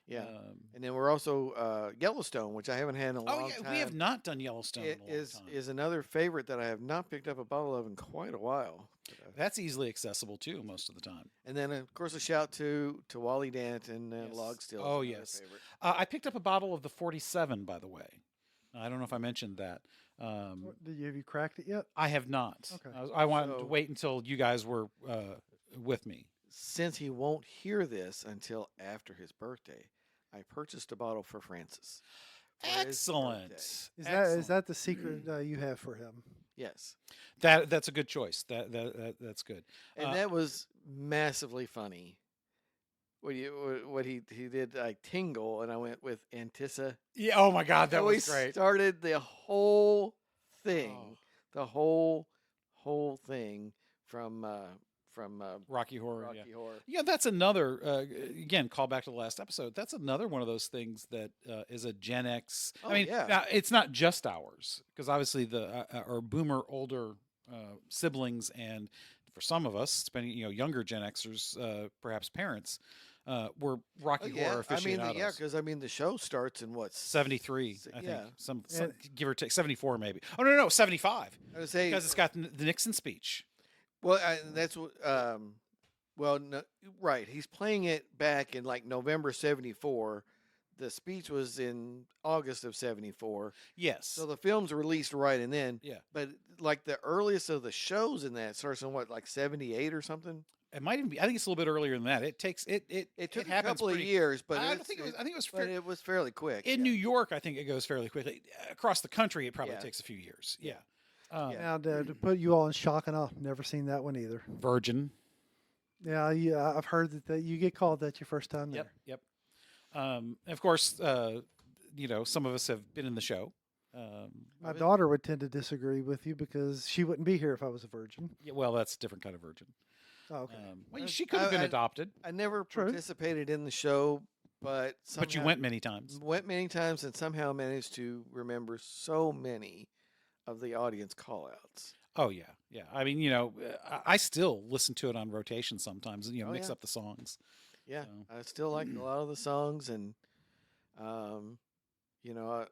Yeah. And then we're also Yellowstone, which I haven't had in a Oh, long yeah, time. we have not done Yellowstone It in a long is time. is another favorite that I have not picked up a bottle of in quite a while. That's easily accessible too, most of the time. And then of course a shout to Wally Dant and Yes. Log Still. Oh, yes. I picked up a bottle of the 47, by the way. I don't know if I mentioned that. Have you cracked it yet? I have not. Okay. I wanted to So- wait until you guys were with me. Since he won't hear this until after his birthday, I purchased a bottle for Francis. for his Excellent. birthday. Is that the secret you have for him? Yes. That's a good choice. That's good. And that was massively funny. What he did like tingle, and I went with Antissa. Yeah. Oh my God, that So was we great. started the whole thing, Oh. the whole thing from Rocky Horror. Rocky Yeah. Horror. Yeah, that's another. Again, call back to the last episode. That's another one of those things that is a Gen X. Oh, I mean, yeah. now, it's not just ours because obviously our boomer older siblings and for some of us, spending younger Gen Xers, perhaps parents, were Rocky yeah. Horror aficionados. Because I mean, the show starts in what 73, I think, Yeah, some And give or take 74 maybe. Oh no, 75 I would say. because it's got the Nixon speech. Well, that's what. Well, no, right. He's playing it back in like November '74. The speech was in August of '74. Yes. So the film's released right and then. Yeah. But like the earliest of the shows in that starts in what, like '78 or something. It might even be. I think it's a little bit earlier than that. It takes it. It took a happens couple of pretty- years, but I it's- don't think it was. I think it was. but it was fairly quick. In yeah. New York, I think it goes fairly quickly. Across the country, it probably Yeah. takes a few years. Yeah. Yeah. Yeah. now to put you all in shock and awe, never seen that one either. Virgin. Yeah, I've heard that you get called that your first time there. Yep. Of course, some of us have been in the show. My daughter would tend to disagree with you because she wouldn't be here if I was a virgin. Yeah, well, that's a different kind of virgin. Oh, okay. Well, she could have been adopted, I never True. participated in the show, but but you somehow- went many times. went many times and somehow managed to remember so many of the audience call-outs. Oh yeah. I mean, I still listen to it on rotation sometimes, and Oh, mix yeah. up the songs. Yeah, So- I still like a lot of the songs, and you know,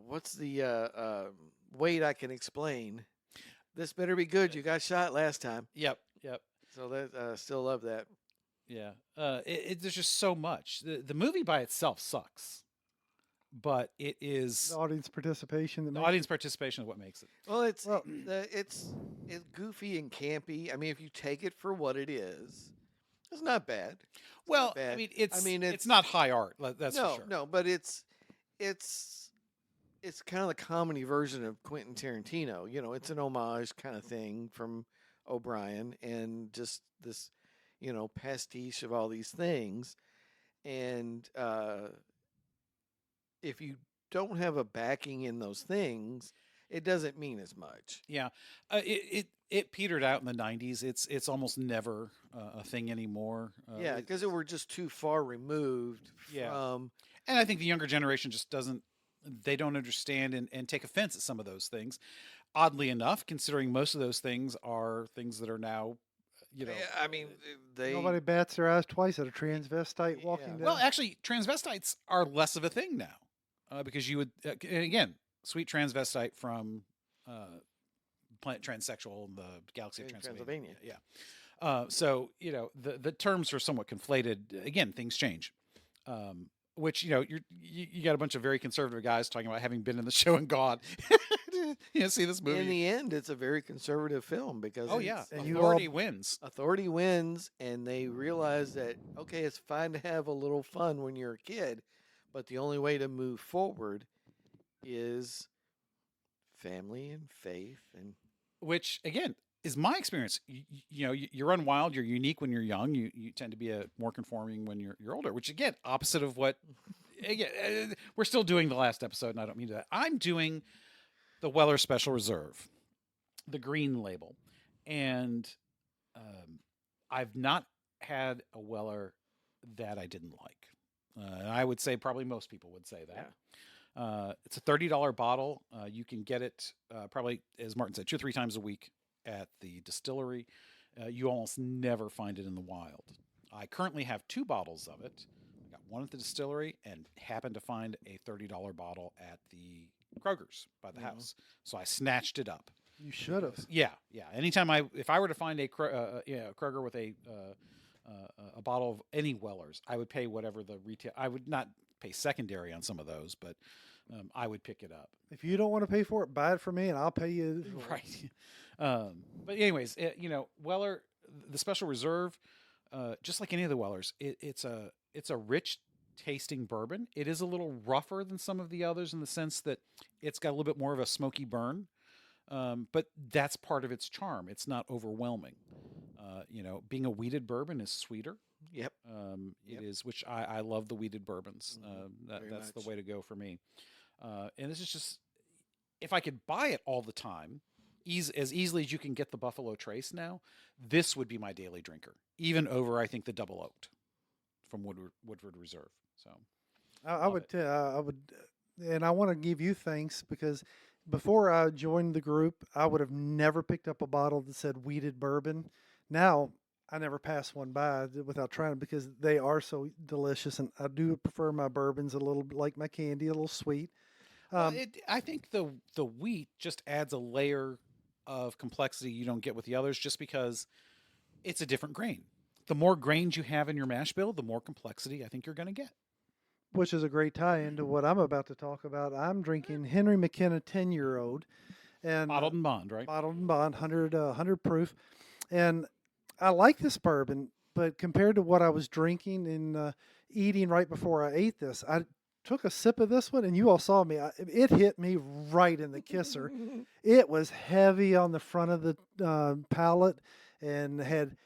what's the wait? I can explain. This better be good. You got shot last time, Yep. so that still love that. Yeah. There's just so much. The movie by itself sucks, but it is The audience participation. That the makes audience participation is what makes it. Well, Well- it's goofy and campy. I mean, if you take it for what it is, it's not bad. Well, bad. I mean, it's it's- not high art. That's no, for sure. no, but it's kind of the comedy version of Quentin Tarantino. You know, it's an homage kind of thing from O'Brien, and just this, pastiche of all these things. And if you don't have a backing in those things, it doesn't mean as much. Yeah, it petered out in the '90s. It's almost never a thing anymore. Yeah, it- because we're just too far removed Yeah. from. and I think the younger generation just doesn't. They don't understand and take offense at some of those things. Oddly enough, considering most of those things are things that are now, Yeah, I mean, they. nobody bats their eyes twice at a transvestite Yeah. walking down. Well, actually, transvestites are less of a thing now, because you would, and again, sweet transvestite from Planet Transsexual in the Galaxy of In Transylvania. Transylvania. Yeah. So the terms are somewhat conflated. Again, things change. Which you got a bunch of very conservative guys talking about having been in the show and gone. See this movie. In the end, it's a very conservative film because. Oh yeah, And you authority all- wins. Authority wins, and they realize that okay, it's fine to have a little fun when you're a kid, but the only way to move forward is family and faith and Which again is my experience. You run wild. You're unique when you're young. You tend to be a more conforming when you're older. Which again, opposite of what. Again, we're still doing the last episode, and I don't mean that. I'm doing the Weller Special Reserve, the green label, and I've not had a Weller that I didn't like. And I would say probably most people would say that. It's a $30 bottle. You can get it probably, as Martin said, 2 or 3 times a week at the distillery. You almost never find it in the wild. I currently have 2 bottles of it. I got one at the distillery and happened to find a $30 bottle at the Kroger's by the house. So I snatched it up. you should have. Yeah. Anytime if I were to find a Kroger with a bottle of any Wellers, I would pay whatever the retail. I would not pay secondary on some of those, but I would pick it up. If you don't want to pay for it, buy it for me, and I'll pay you. Right. But anyways, Weller, the Special Reserve, just like any of the Wellers, it's a rich tasting bourbon. It is a little rougher than some of the others in the sense that it's got a little bit more of a smoky burn. But that's part of its charm. It's not overwhelming. Being a wheated bourbon is sweeter. yep. It is, which I love the wheated bourbons. Very That's the much. way to go for me. And this is just, if I could buy it all the time, as easily as you can get the Buffalo Trace now, this would be my daily drinker, even over, I think, the Double Oaked from Woodford Reserve. So I Love would, it. I would, and I want to give you thanks because Before I joined the group, I would have never picked up a bottle that said weeded bourbon. Now, I never pass one by without trying it because they are so delicious, and I do prefer my bourbons a little bit like my candy, a little sweet. Well, Um, I think the wheat just adds a layer of complexity you don't get with the others, just because it's a different grain. The more grains you have in your mash bill, the more complexity I think you're going to get. which is a great tie into what I'm about to talk about. I'm drinking Henry McKenna 10-year-old and Bottled and bond, right? bottled and bond, 100 proof. And I like this bourbon, but compared to what I was drinking and eating right before I ate this, I took a sip of this one, and you all saw me. It hit me right in the kisser. It was heavy on the front of the palate and had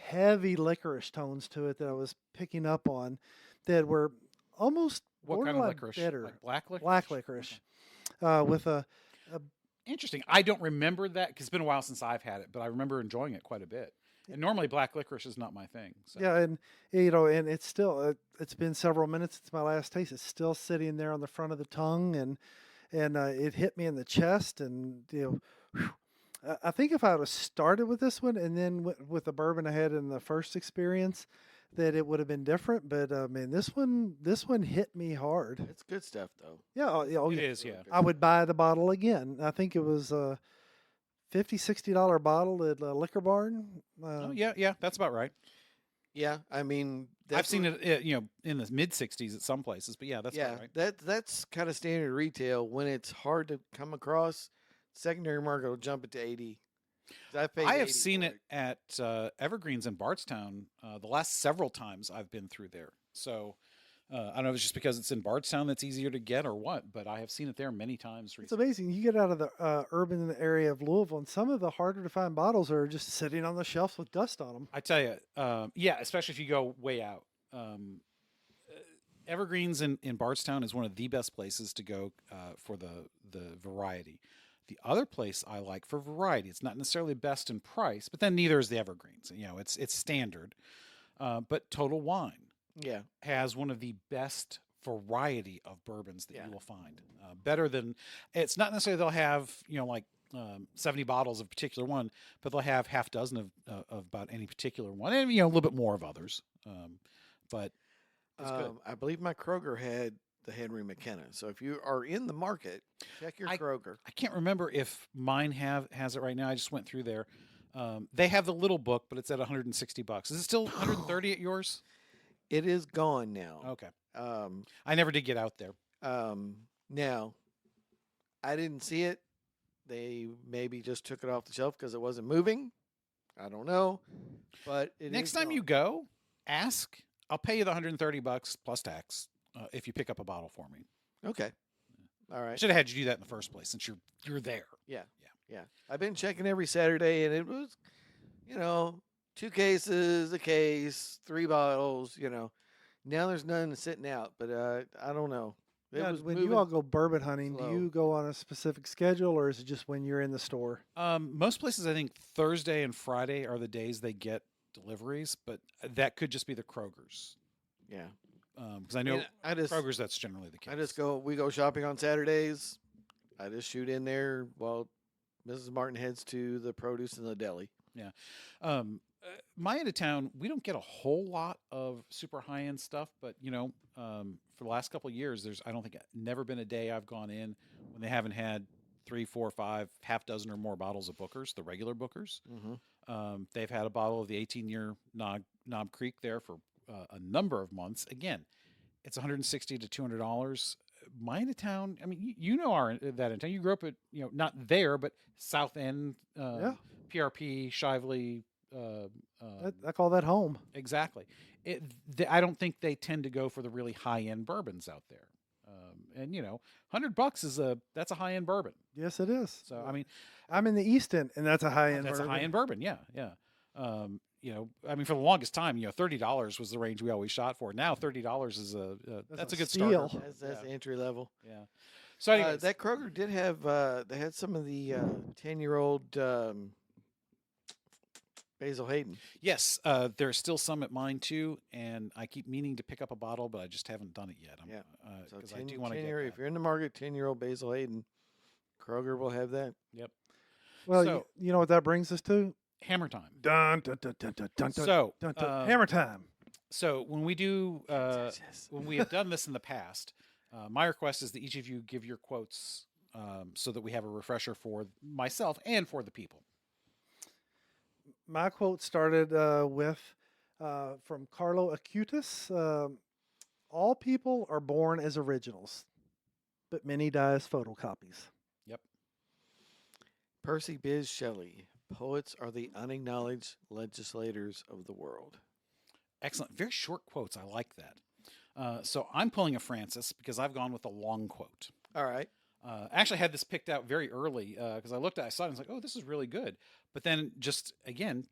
heavy licorice tones to it that I was picking up on that were almost What kind of borderline licorice? bitter. Like black licorice? Black licorice with a Interesting. I don't remember that because it's been a while since I've had it, but I remember enjoying it quite a bit. And normally black licorice is not my thing. So. yeah, and and it's still it's been several minutes since my last taste. It's still sitting there on the front of the tongue, and it hit me in the chest, and whew. I think if I would have started with this one and then with the bourbon I had in the first experience, that it would have been different. But man, this one hit me hard. It's good stuff though. Yeah, It yeah. is, yeah. I would buy the bottle again. I think it was $50-$60 bottle at Liquor Barn. Oh, yeah, yeah, that's about right. Yeah, I mean, I've seen it, in the mid 60s at some places, but yeah, that's yeah, about right. that's kind of standard retail. When it's hard to come across, secondary market will jump it to 80. 'Cause I paid I have 80 seen for it at Evergreens in Bardstown the last several times I've been through there. So I don't know if it's just because it's in Bardstown that's easier to get or what, but I have seen it there many times It's recently. amazing. You get out of the urban area of Louisville, and some of the harder to find bottles are just sitting on the shelves with dust on them. I tell you, yeah, especially if you go way out. Um, Evergreens in Bardstown is one of the best places to go for the variety. The other place I like for variety, it's not necessarily best in price, but then neither is the Evergreens. It's standard. But Total Wine Yeah, has one of the best variety of bourbons that Yeah. you will find. Better than it's not necessarily they'll have 70 bottles of a particular one, but they'll have half dozen of about any particular one, and a little bit more of others. But it's good. I believe my Kroger had the Henry McKenna. So if you are in the market, check your Kroger. I can't remember if mine has it right now. I just went through there. They have the little book, but it's at $160. Is it still 130 at yours? It is gone now. Okay. Um, I never did get out there. Now, I didn't see it. They maybe just took it off the shelf because it wasn't moving. I don't know, but Next is time you gone. go, ask. I'll pay you the $130 plus tax if you pick up a bottle for me. Okay, all I right. should have had you do that in the first place since you're there. Yeah, Yeah. yeah. I've been checking every Saturday, and it was, 2 cases, a case, 3 bottles. Now there's none sitting out, but I don't know. It Yeah, was when moving. you all go bourbon hunting, slow. do you go on a specific schedule, or is it just when you're in the store? Most places, I think Thursday and Friday are the days they get deliveries, but that could just be the Kroger's. Yeah, Because I know I just Kroger's, that's generally the case. I just go. We go shopping on Saturdays. I just shoot in there while Mrs. Martin heads to the produce and the deli. My end of town, we don't get a whole lot of super high end stuff, but for the last couple of years, I don't think never been a day I've gone in when they haven't had 3, 4, 5, half dozen or more bottles of Booker's, the regular Booker's. Mm-hmm. They've had a bottle of the 18-year Knob Creek there for a number of months. Again, it's $160 to $200. My end of town, I mean, that in town. You grew up at, not there, but South End, Yeah. PRP, Shively. I call that home. Exactly. I don't think they tend to go for the really high end bourbons out there. And $100 that's a high end bourbon. Yes, it is. So I mean, I'm in the East End, and that's a high end. that's a high end bourbon. Yeah, yeah. I mean, for the longest time, $30 was the range we always shot for. Now $30 is that's a a good steal. starter. That's Yeah. entry level. Yeah. So anyways, That Kroger did have. They had some of the 10-year-old Basil Hayden. yes, there's still some at mine too, and I keep meaning to pick up a bottle, but I just haven't done it yet. Yeah. So Because I do want to 10-year, get if you're in the market, 10-year-old Basil Hayden, Kroger will have that. Yep. Well, So you know what that brings us to? hammer time. Dun dun dun dun dun dun dun So dun, dun. Hammer time. So when we do, Yes. when we have done this in the past, my request is that each of you give your quotes so that we have a refresher for myself and for the people. My quote started with from Carlo Acutis. All people are born as originals, but many die as photocopies. Yep. Percy Bysshe Shelley. Poets are the unacknowledged legislators of the world. Excellent. Very short quotes. I like that. So I'm pulling a Francis because I've gone with a long quote. All right. Actually, I had this picked out very early because I saw it and was like, oh, this is really good. But then just again,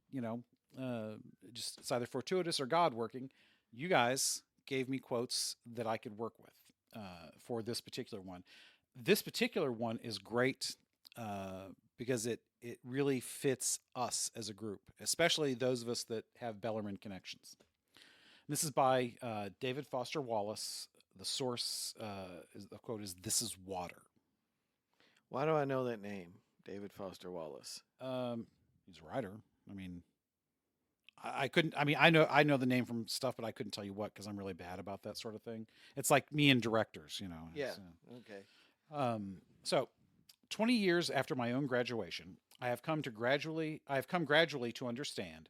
just it's either fortuitous or God working. You guys gave me quotes that I could work with for this particular one. This particular one is great because it really fits us as a group, especially those of us that have Bellarmine connections. This is by David Foster Wallace. The source, the quote is, "This is water." Why do I know that name? David Foster Wallace. He's a writer. I mean, I couldn't. I mean, I know the name from stuff, but I couldn't tell you what because I'm really bad about that sort of thing. It's like me and directors, Yeah. Okay. So, 20 years after my own graduation, I have come gradually to understand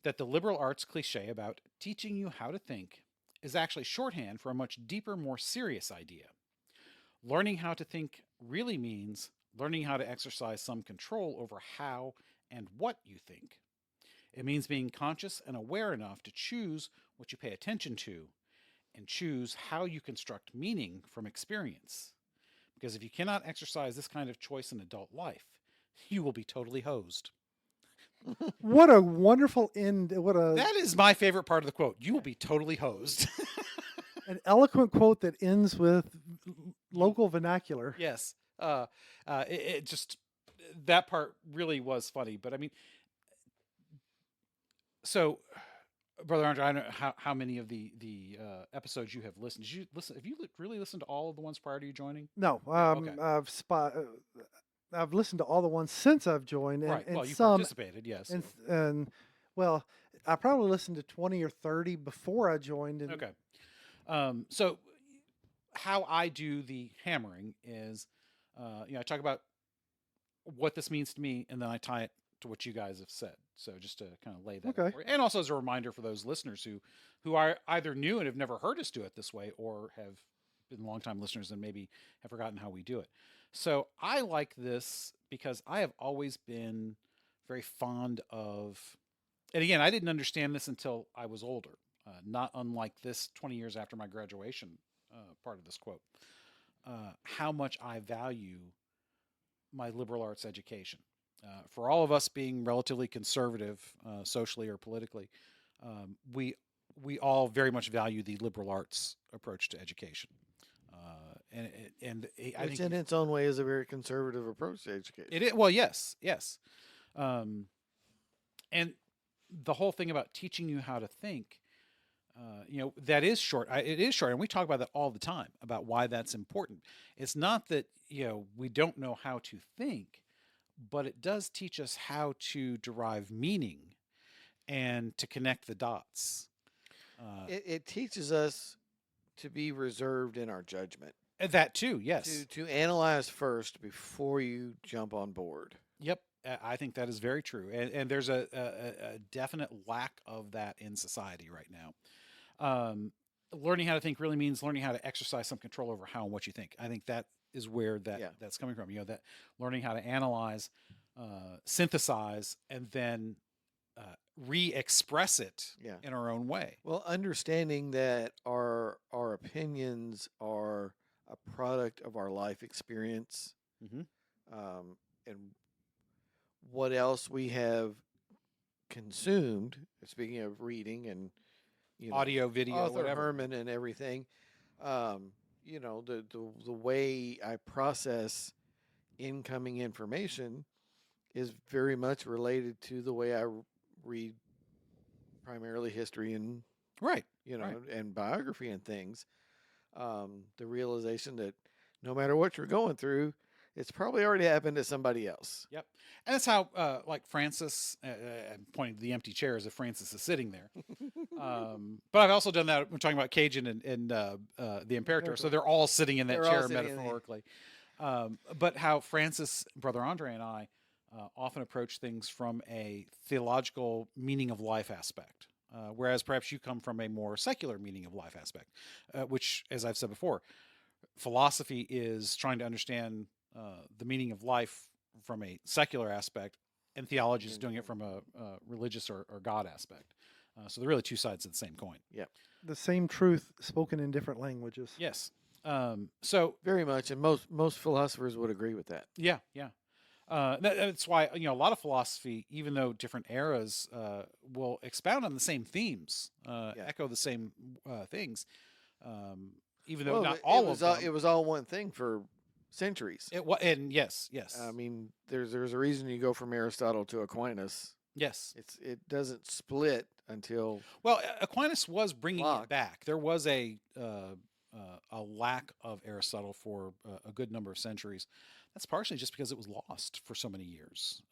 that the liberal arts cliche about teaching you how to think is actually shorthand for a much deeper, more serious idea. Learning how to think really means learning how to exercise some control over how and what you think. It means being conscious and aware enough to choose what you pay attention to and choose how you construct meaning from experience. Because if you cannot exercise this kind of choice in adult life, you will be totally hosed. What a wonderful end! What That is my favorite part of the quote. You will be totally hosed. an eloquent quote that ends with local vernacular. Yes. It just, that part really was funny. But I mean, so, Brother Andre, I don't know how many of the episodes you have listened. Did you listen? Have you really listened to all of the ones prior to you joining? No, Okay. I've listened to all the ones since I've joined, and, Right. and Well, you some, participated, yes. and well, I probably listened to 20 or 30 before I joined. And Okay. So how I do the hammering is, I talk about what this means to me, and then I tie it to what you guys have said. So just to kind of lay that out Okay. for you. And also as a reminder for those listeners who are either new and have never heard us do it this way, or have been longtime listeners and maybe have forgotten how we do it. So I like this because I have always been very fond of, and again, I didn't understand this until I was older, not unlike this 20 years after my graduation part of this quote, how much I value my liberal arts education. For all of us being relatively conservative, socially or politically, we all very much value the liberal arts approach to education. I Which, think in its own way, is a very conservative approach to education. it is. Well, yes, yes, and the whole thing about teaching you how to think, that is short. It is short, and we talk about that all the time about why that's important. It's not that we don't know how to think, but it does teach us how to derive meaning and to connect the dots. It teaches us to be reserved in our judgment. That too, yes. To analyze first before you jump on board. Yep, I think that is very true, and there's a definite lack of that in society right now. Learning how to think really means learning how to exercise some control over how and what you think. I think that is where that's coming from. That learning how to analyze, synthesize, and then re-express it in our own way. Well, understanding that our opinions are a product of our life experience, Mm-hmm. and what else we have consumed. Speaking of reading and Audio, video, Arthur whatever. Herman and everything, the way I process incoming information is very much related to the way I read primarily history and Right. and biography and things. The realization that no matter what you're going through, it's probably already happened to somebody else. Yep. And that's how, like Francis, I'm pointing to the empty chair as if Francis is sitting there. But I've also done that when talking about Cajun and the Imperator. So they're all sitting in that They're all chair sitting in there. metaphorically. But how Francis, Brother Andre, and I often approach things from a theological meaning of life aspect. Whereas perhaps you come from a more secular meaning of life aspect, which, as I've said before, philosophy is trying to understand the meaning of life from a secular aspect, and theology is doing it from a religious or God aspect. So they're really two sides of the same coin. Yeah, The same truth spoken in different languages. Yes. So very much, and most philosophers would agree with that. yeah. That's why a lot of philosophy, even though different eras will expound on the same themes, echo the same things, even though not all of them. It was all one thing for centuries. And yes. I mean, there's a reason you go from Aristotle to Aquinas. Yes. It doesn't split until Aquinas was bringing it back. There was a lack of Aristotle for a good number of centuries. That's partially just because it was lost for so many years.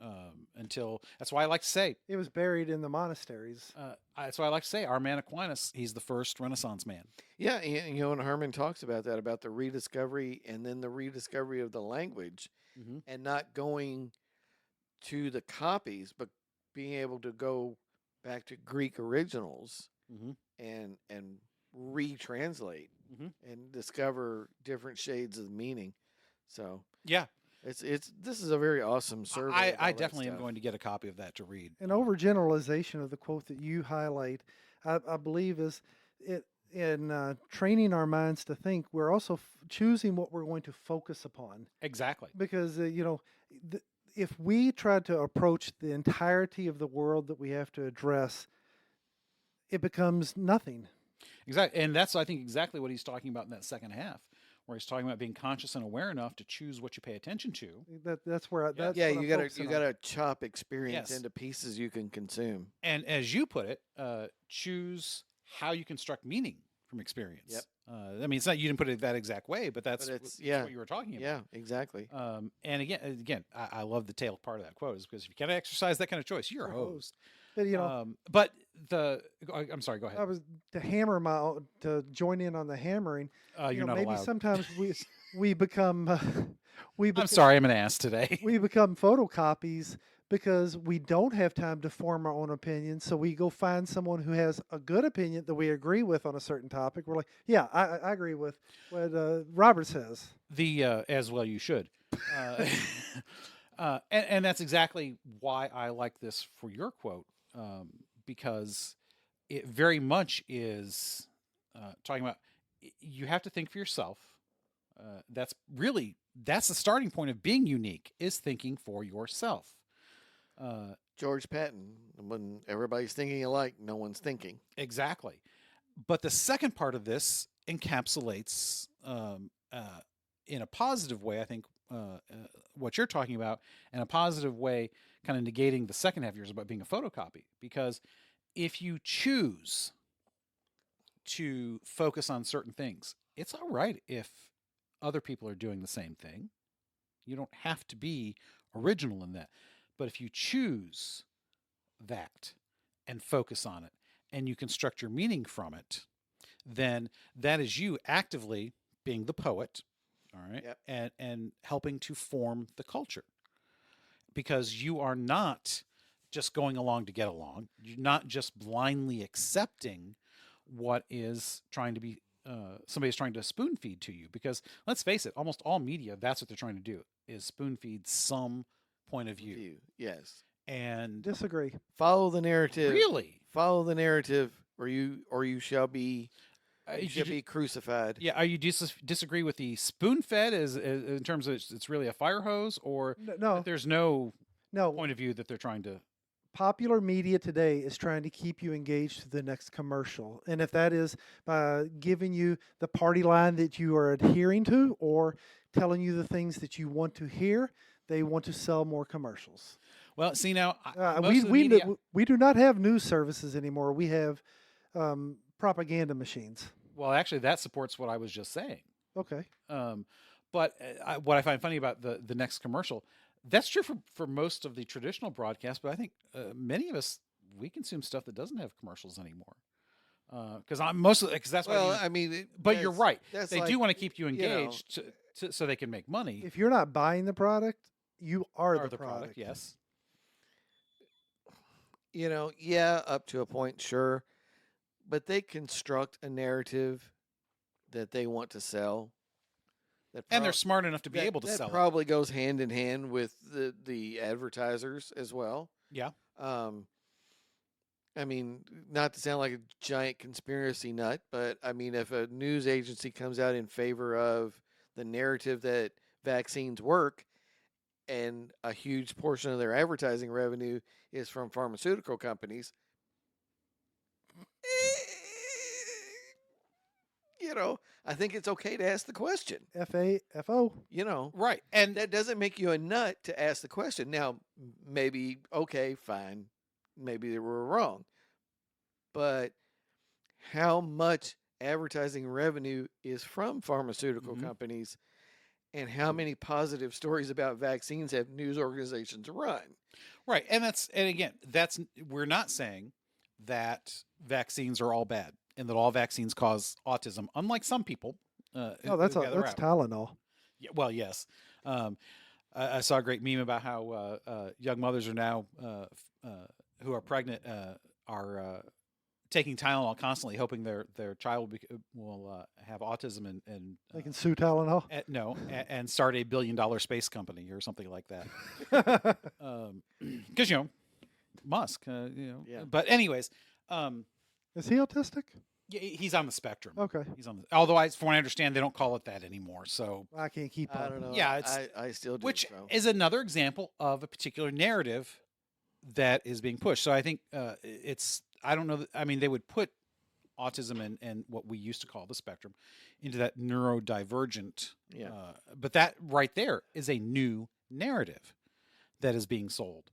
Until that's why I like to say it was buried in the monasteries. That's why I like to say our man Aquinas, he's the first Renaissance man. Yeah, and and Herman talks about that, about the rediscovery and then the rediscovery of the language, and not going to the copies, but being able to go back to Greek originals and retranslate and discover different shades of meaning. So yeah, this is a very awesome survey. I definitely am going to get a copy of that to read. An overgeneralization of the quote that you highlight, I believe, is it in training our minds to think. We're also choosing what we're going to focus upon. Exactly. Because if we try to approach the entirety of the world that we have to address, it becomes nothing. Exactly, and that's I think exactly what he's talking about in that second half, where he's talking about being conscious and aware enough to choose what you pay attention to. That's where you gotta chop experience into pieces you can consume, and as you put it, choose how you construct meaning from experience. Yep. I mean, it's not you didn't put it that exact way, but that's what you were talking about. Yeah, exactly. And again, I love the tail part of that quote, is because if you can't exercise that kind of choice, you're a hosed. But I'm sorry. Go ahead. I was to join in on the hammering. You're not maybe allowed. Sometimes we become I'm sorry, I'm an ass today. We become photocopies because we don't have time to form our own opinion. So we go find someone who has a good opinion that we agree with on a certain topic. We're like, yeah, I agree with what Robert says. As well you should. And that's exactly why I like this for your quote, because it very much is talking about you have to think for yourself. That's the starting point of being unique, is thinking for yourself. George Patton, when everybody's thinking alike, no one's thinking. Exactly. But the second part of this encapsulates, in a positive way, I think, what you're talking about, in a positive way, kind of negating the second half of yours about being a photocopy. Because if you choose to focus on certain things, it's all right if other people are doing the same thing. You don't have to be original in that. But if you choose that and focus on it, and you construct your meaning from it, then that is you actively being the poet, all right, and helping to form the culture. Because you are not just going along to get along. You're not just blindly accepting what is trying to be somebody's trying to spoon feed to you. Because let's face it, almost all media, that's what they're trying to do, is spoon feed some point of view. Yes. And disagree. Follow the narrative. Really? Follow the narrative, or you shall be be crucified. Yeah. Are you disagree with the spoon fed as in terms of it's really a fire hose, or no? There's no point of view that they're trying to. Popular media today is trying to keep you engaged to the next commercial. And if that is by giving you the party line that you are adhering to or telling you the things that you want to hear, they want to sell more commercials. Well, see now, we do not have news services anymore. We have propaganda machines. Well, actually, that supports what I was just saying. Okay. But what I find funny about the next commercial, that's true for most of the traditional broadcasts. But I think many of us, we consume stuff that doesn't have commercials anymore. Because I'm mostly because that's what I Well, use. I mean, But you're right. That's They like, do want to keep you you know, engaged so they can make money. If you're not buying the product, you are Or the product. yes. yeah, up to a point, sure, but they construct a narrative that they want to sell. That And they're smart enough to be able to that sell it. probably goes hand in hand with the advertisers as well. Yeah. I mean, not to sound like a giant conspiracy nut, but I mean, if a news agency comes out in favor of the narrative that vaccines work, and a huge portion of their advertising revenue is from pharmaceutical companies, I think it's okay to ask the question. FAFO. Right. And That doesn't make you a nut to ask the question. Now, maybe, okay, fine. Maybe they were wrong. But how much advertising revenue is from pharmaceutical companies, and how many positive stories about vaccines have news organizations run? right. And again, we're not saying that vaccines are all bad and that all vaccines cause autism, unlike some people. No, that's Tylenol. Yeah, well, yes. I saw a great meme about how young mothers are now who are pregnant are taking Tylenol constantly, hoping their child will have autism and They can sue Tylenol. and start a $1 billion space company or something like that. Because Musk, Yeah. But anyways, Is he autistic? yeah, he's on the spectrum. Okay. He's on the, although from what I understand, they don't call it that anymore. So I can't keep up. I don't know. Yeah, I still do. which so. is another example of a particular narrative that is being pushed. So I think I don't know. I mean, they would put autism and what we used to call the spectrum into that neurodivergent. Yeah. But that right there is a new narrative that is being sold.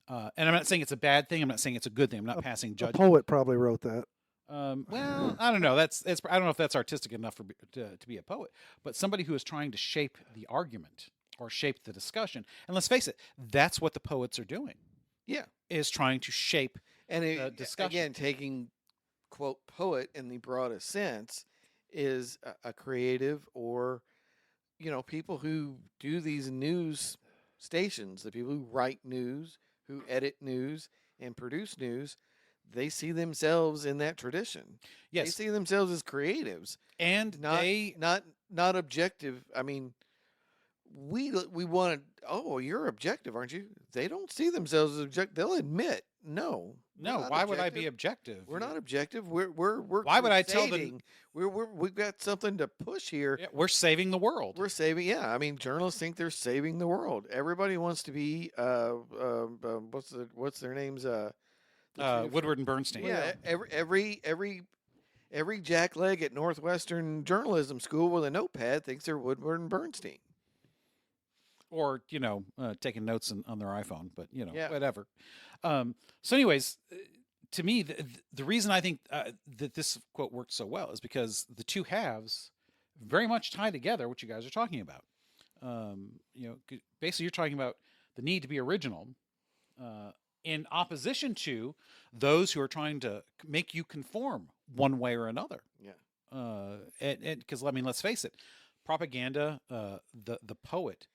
And I'm not saying it's a bad thing. I'm not saying it's a good thing. I'm not passing A judgment. poet probably wrote that. Well, I don't know. I don't know if that's artistic enough to be a poet, but somebody who is trying to shape the argument or shape the discussion. And let's face it, that's what the poets are doing. Yeah. Is trying to shape the discussion. Again, taking quote poet in the broadest sense is a creative, or people who do these news stations, the people who write news, who edit news and produce news. They see themselves in that tradition. Yes. They see themselves as creatives, and not objective. I mean, we want to. Oh, you're objective, aren't you? They don't see themselves as objective. They'll admit, no. Why would I be objective? We're not objective. We're Why would I tell them? We've got something to push here. Yeah, we're saving the world. We're saving. Yeah, I mean, journalists think they're saving the world. Everybody wants to be. What's their names? Woodward and Bernstein. Yeah, every jackleg at Northwestern Journalism School with a notepad thinks they're Woodward and Bernstein. Or taking notes on their iPhone, but Yeah. whatever. So, anyways, to me, the reason I think that this quote worked so well is because the two halves very much tie together. What you guys are talking about, basically, you're talking about the need to be original. In opposition to those who are trying to make you conform one way or another. Yeah. And because let's face it, propaganda, the poet,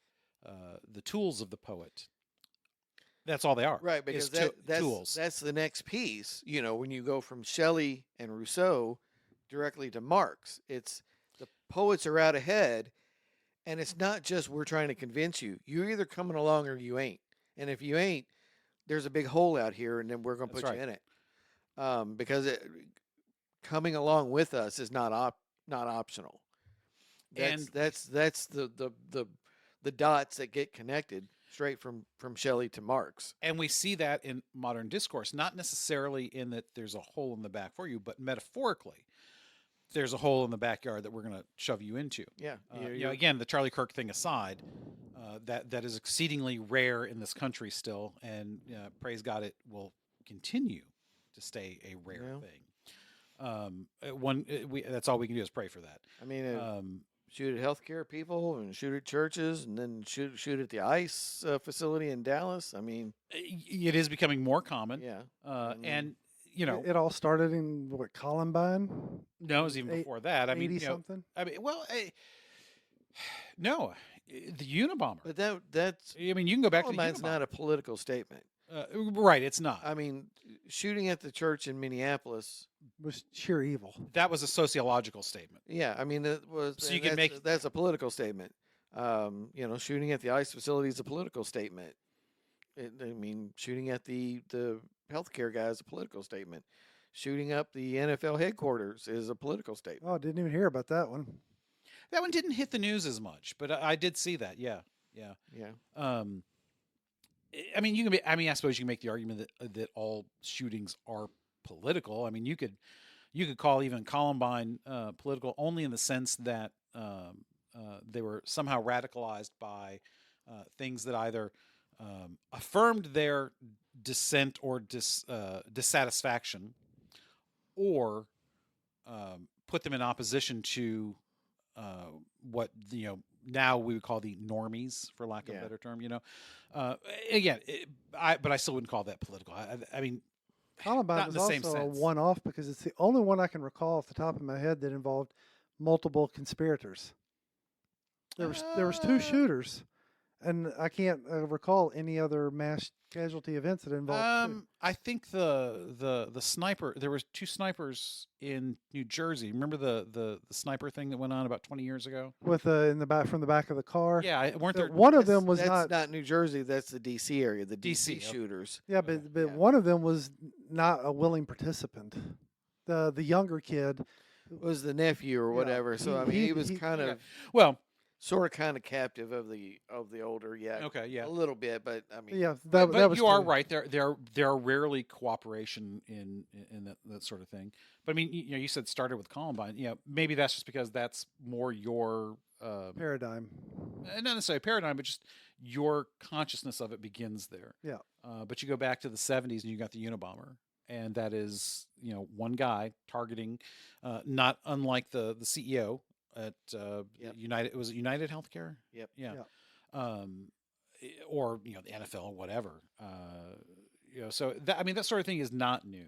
the tools of the poet. That's all they are. Right, because that's tools. That's the next piece. When you go from Shelley and Rousseau directly to Marx, it's the poets are out ahead, and it's not just we're trying to convince you. You're either coming along or you ain't. And if you ain't, there's a big hole out here, and then we're going to put you in it. Because coming along with us is not optional. That's the dots that get connected straight from Shelley to Marx. And we see that in modern discourse, not necessarily in that there's a hole in the back for you, but metaphorically, there's a hole in the backyard that we're going to shove you into. Yeah. Again, the Charlie Kirk thing aside, that is exceedingly rare in this country still, and praise God, it will continue to stay a rare thing. That's all we can do is pray for that. I mean, shoot at healthcare people and shoot at churches and then shoot at the ICE facility in Dallas. I mean, It is becoming more common, yeah. and It all started in what, Columbine? no, it was even Eight- before that. I mean, 80 something. no, the Unabomber. But that's I mean, you can go back to the Columbine's Unabomber. not a political statement. Right, it's not. I mean, shooting at the church in Minneapolis. Was sheer evil. That was a sociological statement. Yeah, I mean, that was So you and can that's, make- that's a political statement. Shooting at the ICE facility is a political statement. Shooting at the healthcare guy is a political statement. Shooting up the NFL headquarters is a political statement. Oh, I didn't even hear about that one. That one didn't hit the news as much, but I did see that. Yeah, yeah. Yeah. I mean, you can be. I mean, I suppose you can make the argument that all shootings are political. I mean, you could call even Columbine political only in the sense that they were somehow radicalized by things that either affirmed their dissent or dissatisfaction, or put them in opposition to what now we would call the normies, for lack of a Yeah. better term. But I still wouldn't call that political. I mean, Columbine not in was the same also a sense. one-off because it's the only one I can recall off the top of my head that involved multiple conspirators. There was two shooters, and I can't recall any other mass casualty events that involved. Two. I think the sniper. There was two snipers in New Jersey. Remember the sniper thing that went on about 20 years ago? With in the back from the back of the car. Yeah, weren't there? One of them was that's not. New Jersey. That's the D.C. area. The D.C. DC, okay. shooters. Yeah, but Yeah. one of them was not a willing participant. The younger kid. Was the nephew or Yeah, whatever. So I mean, he was kind yeah. of Well, sort of kind of captive of the older. Yeah. okay, yeah. A little bit, but I mean, Yeah, But that was you are two. right. There are rarely cooperation in that sort of thing. But I mean, you said started with Columbine. Maybe that's just because that's more your Paradigm. not necessarily paradigm, but just your consciousness of it begins there. Yeah. But you go back to the 70s and you got the Unabomber, and that is one guy targeting, not unlike the CEO at Yep. United. Was it United Healthcare? Yep. Yeah. Yep. Or the NFL or whatever. So that sort of thing is not new,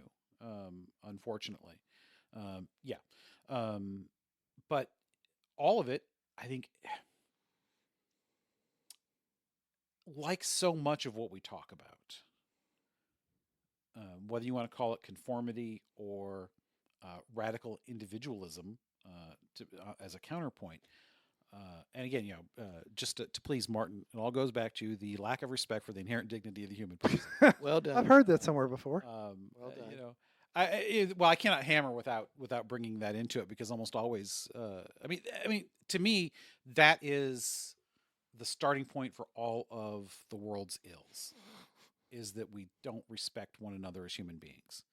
unfortunately. Yeah. But all of it, I think, like so much of what we talk about, whether you want to call it conformity or radical individualism as a counterpoint. And again, just to please Martin, it all goes back to the lack of respect for the inherent dignity of the human person. well done. I've heard that somewhere before. Well done. I cannot hammer without bringing that into it, because almost always, I mean, to me, that is the starting point for all of the world's ills, is that we don't respect one another as human beings.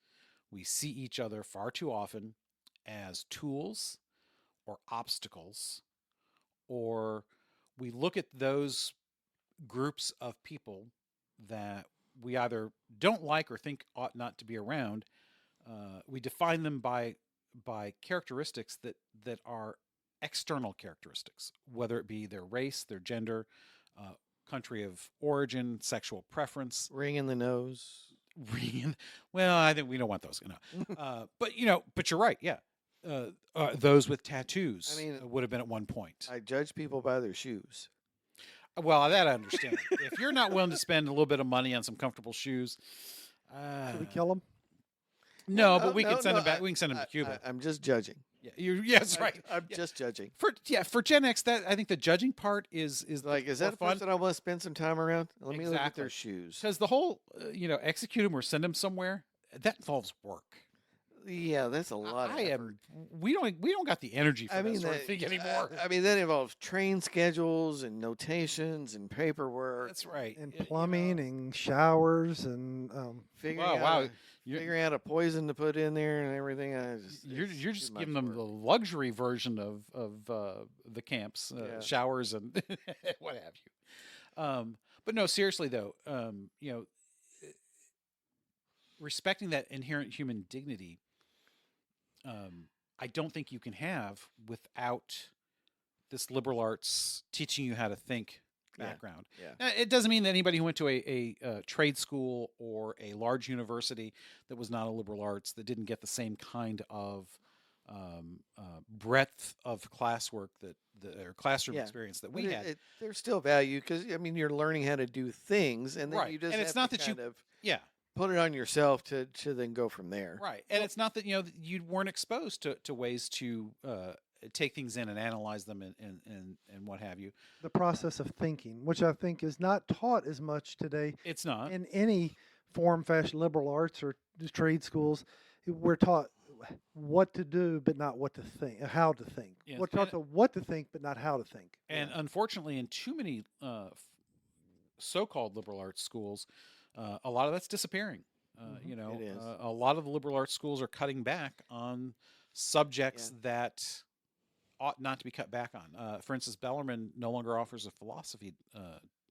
We see each other far too often as tools or obstacles, or we look at those groups of people that we either don't like or think ought not to be around. We define them by characteristics that are external characteristics, whether it be their race, their gender, country of origin, sexual preference. Ring in the nose. Well, I think we don't want those. But you're right. Yeah, those with tattoos, I mean, would have been at one point. I judge people by their shoes. Well, that I understand. If you're not willing to spend a little bit of money on some comfortable shoes, Should we kill him? no, but we can send no, them back. We can send them to Cuba. I'm just judging. Yeah, yes, right. I'm Yeah. just judging. For Gen X, that I think the judging part is Like, is that a fun, person I want to spend some time around? Let me look at Exactly. their shoes. because the whole execute them or send them somewhere, that involves work. Yeah, that's a lot. Of effort. We don't got the energy for that sort of thing anymore. I mean, that involves train schedules and notations and paperwork. That's right. And plumbing and showers and Figuring Wow, out You're, figuring out a poison to put in there and everything. you're it's just too giving much them the work. luxury version of the camps, Yeah. showers and what have you. But no, seriously though, respecting that inherent human dignity, I don't think you can have without this liberal arts teaching you how to think Yeah. background. Yeah. Now, it doesn't mean that anybody who went to a trade school or a large university that was not a liberal arts that didn't get the same kind of breadth of classwork or classroom Yeah. experience that But we had. there's still value because I mean you're learning how to do things, and then Right. you just And have it's not to that you- kind of Yeah, put it on yourself to then go from there. right. And it's not that that you weren't exposed to ways to take things in and analyze them and what have you. The process of thinking, which I think is not taught as much today It's not. in any form, fashion, liberal arts or the trade schools. We're taught what to do, but not what to think, how to think. Yes, We're taught and- to what to think, but not how to think. And unfortunately, in too many so-called liberal arts schools, a lot of that's disappearing. It is. A lot of the liberal arts schools are cutting back on subjects that ought not to be cut back on. For instance, Bellarmine no longer offers a philosophy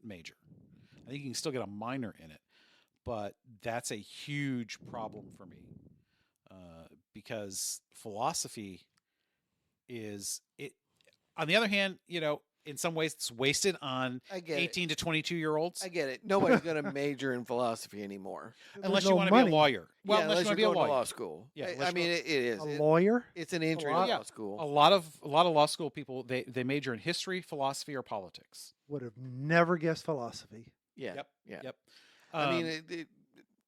major. I think you can still get a minor in it, but that's a huge problem for me because philosophy is it. On the other hand, in some ways, it's wasted on I get 18 to 22-year-olds. I get it. Nobody's going to major in philosophy anymore. Unless There's you no want to be a money. lawyer. Well, Yeah, unless you want to be you're a going to lawyer. law school. Yeah, I unless you mean, want- it is. A lawyer? It's an entry law- to Yeah. law school. A lot of law school people they major in history, philosophy, or politics. Would have never guessed philosophy. Yeah. Yep. Yeah. Yep. I mean,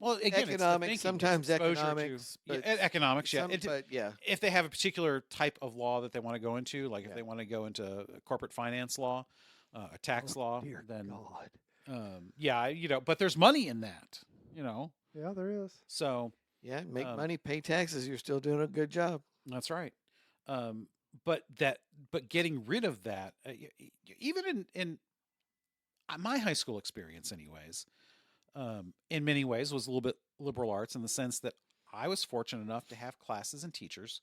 well, again, it's the economics, thinking, it's sometimes exposure to- economics, but economics. Yeah. but yeah. If they have a particular type of law that they want to go into, like if Yeah. they want to go into corporate finance law, a tax law, Dear then God. but there's money in that, Yeah, there is. So Yeah, make Um, money, pay taxes. You're still doing a good job. that's right. But getting rid of that, even in my high school experience, anyways, in many ways was a little bit liberal arts in the sense that I was fortunate enough to have classes and teachers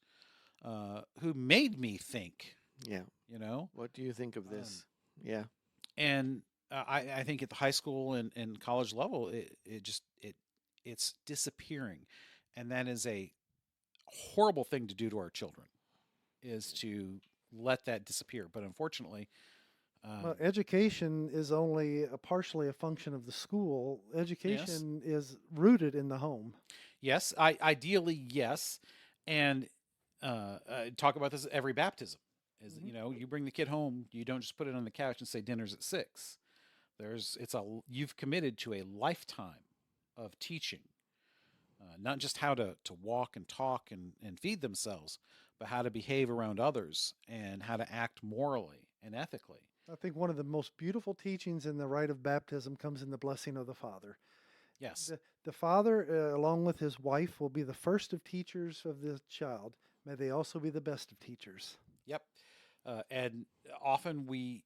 who made me think. Yeah. What do you think of this? Yeah. And I think at the high school and college level, it's disappearing, and that is a horrible thing to do to our children, is to let that disappear. But unfortunately, Well, education is only partially a function of the school. Education is rooted in the home. yes, ideally yes, and talk about this at every baptism. Is you bring the kid home, you don't just put it on the couch and say dinner's at 6. You've committed to a lifetime of teaching, not just how to walk and talk and feed themselves, but how to behave around others and how to act morally and ethically. I think one of the most beautiful teachings in the rite of baptism comes in the blessing of the Father. Yes, The father, along with his wife, will be the first of teachers of the child. May they also be the best of teachers. yep, and often we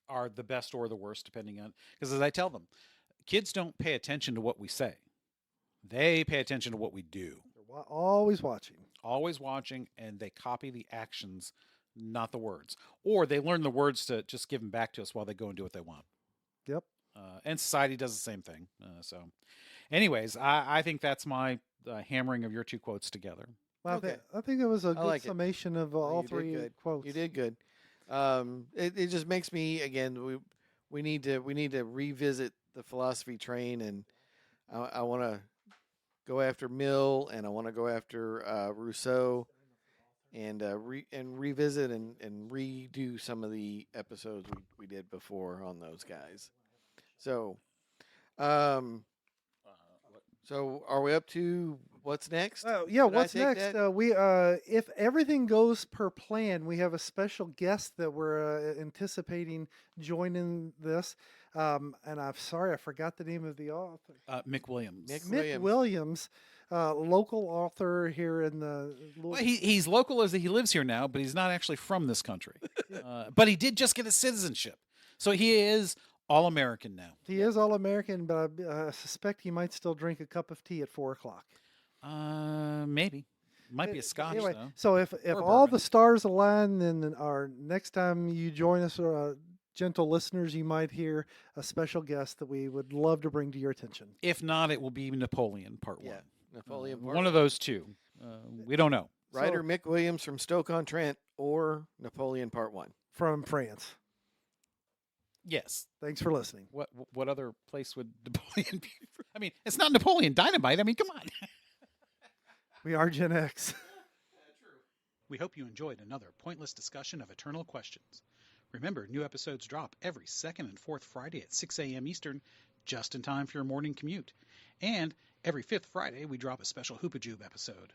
are the best or the worst, depending on, because as I tell them, kids don't pay attention to what we say; they pay attention to what we do. They're always watching. Always watching, and they copy the actions, not the words, or they learn the words to just give them back to us while they go and do what they want. Yep. And society does the same thing. Anyways, I think that's my hammering of your two quotes together. Well, Okay. I think it was a good like it. summation of Oh, all you did three good. quotes. You did good. It just makes me again. We need to revisit the philosophy train, and I want to go after Mill, and I want to go after Rousseau, and revisit and redo some of the episodes we did before on those guys. So, so are we up to what's next? Yeah, Should I what's take next? that? If everything goes per plan, we have a special guest that we're anticipating joining this. And I'm sorry, I forgot the name of the author. Mick Williams. Mick Mick Williams, local author here in the. Well, he's local as he lives here now, but he's not actually from this country. But he did just get his citizenship, so he is all American now. He is all American, but I suspect he might still drink a cup of tea at 4 o'clock. Maybe might be a Scotch Anyway, though. so if Or all bourbon. the stars align, then our next time you join us, gentle listeners, you might hear a special guest that we would love to bring to your attention. If not, it will be Napoleon Part Yeah, 1. Napoleon. One of those two. We don't know. Writer Mick Williams from Stoke-on-Trent or Napoleon Part 1. from France. Yes. Thanks for listening. What other place would Napoleon be? I mean, it's not Napoleon Dynamite. I mean, come on. We are Gen X. We hope you enjoyed another pointless discussion of eternal questions. Remember, new episodes drop every second and fourth Friday at 6 a.m. Eastern, just in time for your morning commute. And every fifth Friday, we drop a special Hoopajube episode.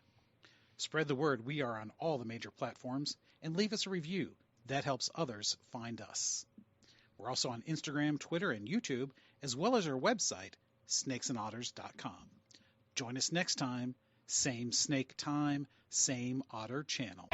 Spread the word we are on all the major platforms, and leave us a review. That helps others find us. We're also on Instagram, Twitter, and YouTube, as well as our website, snakesandotters.com. Join us next time. Same snake time, same otter channel.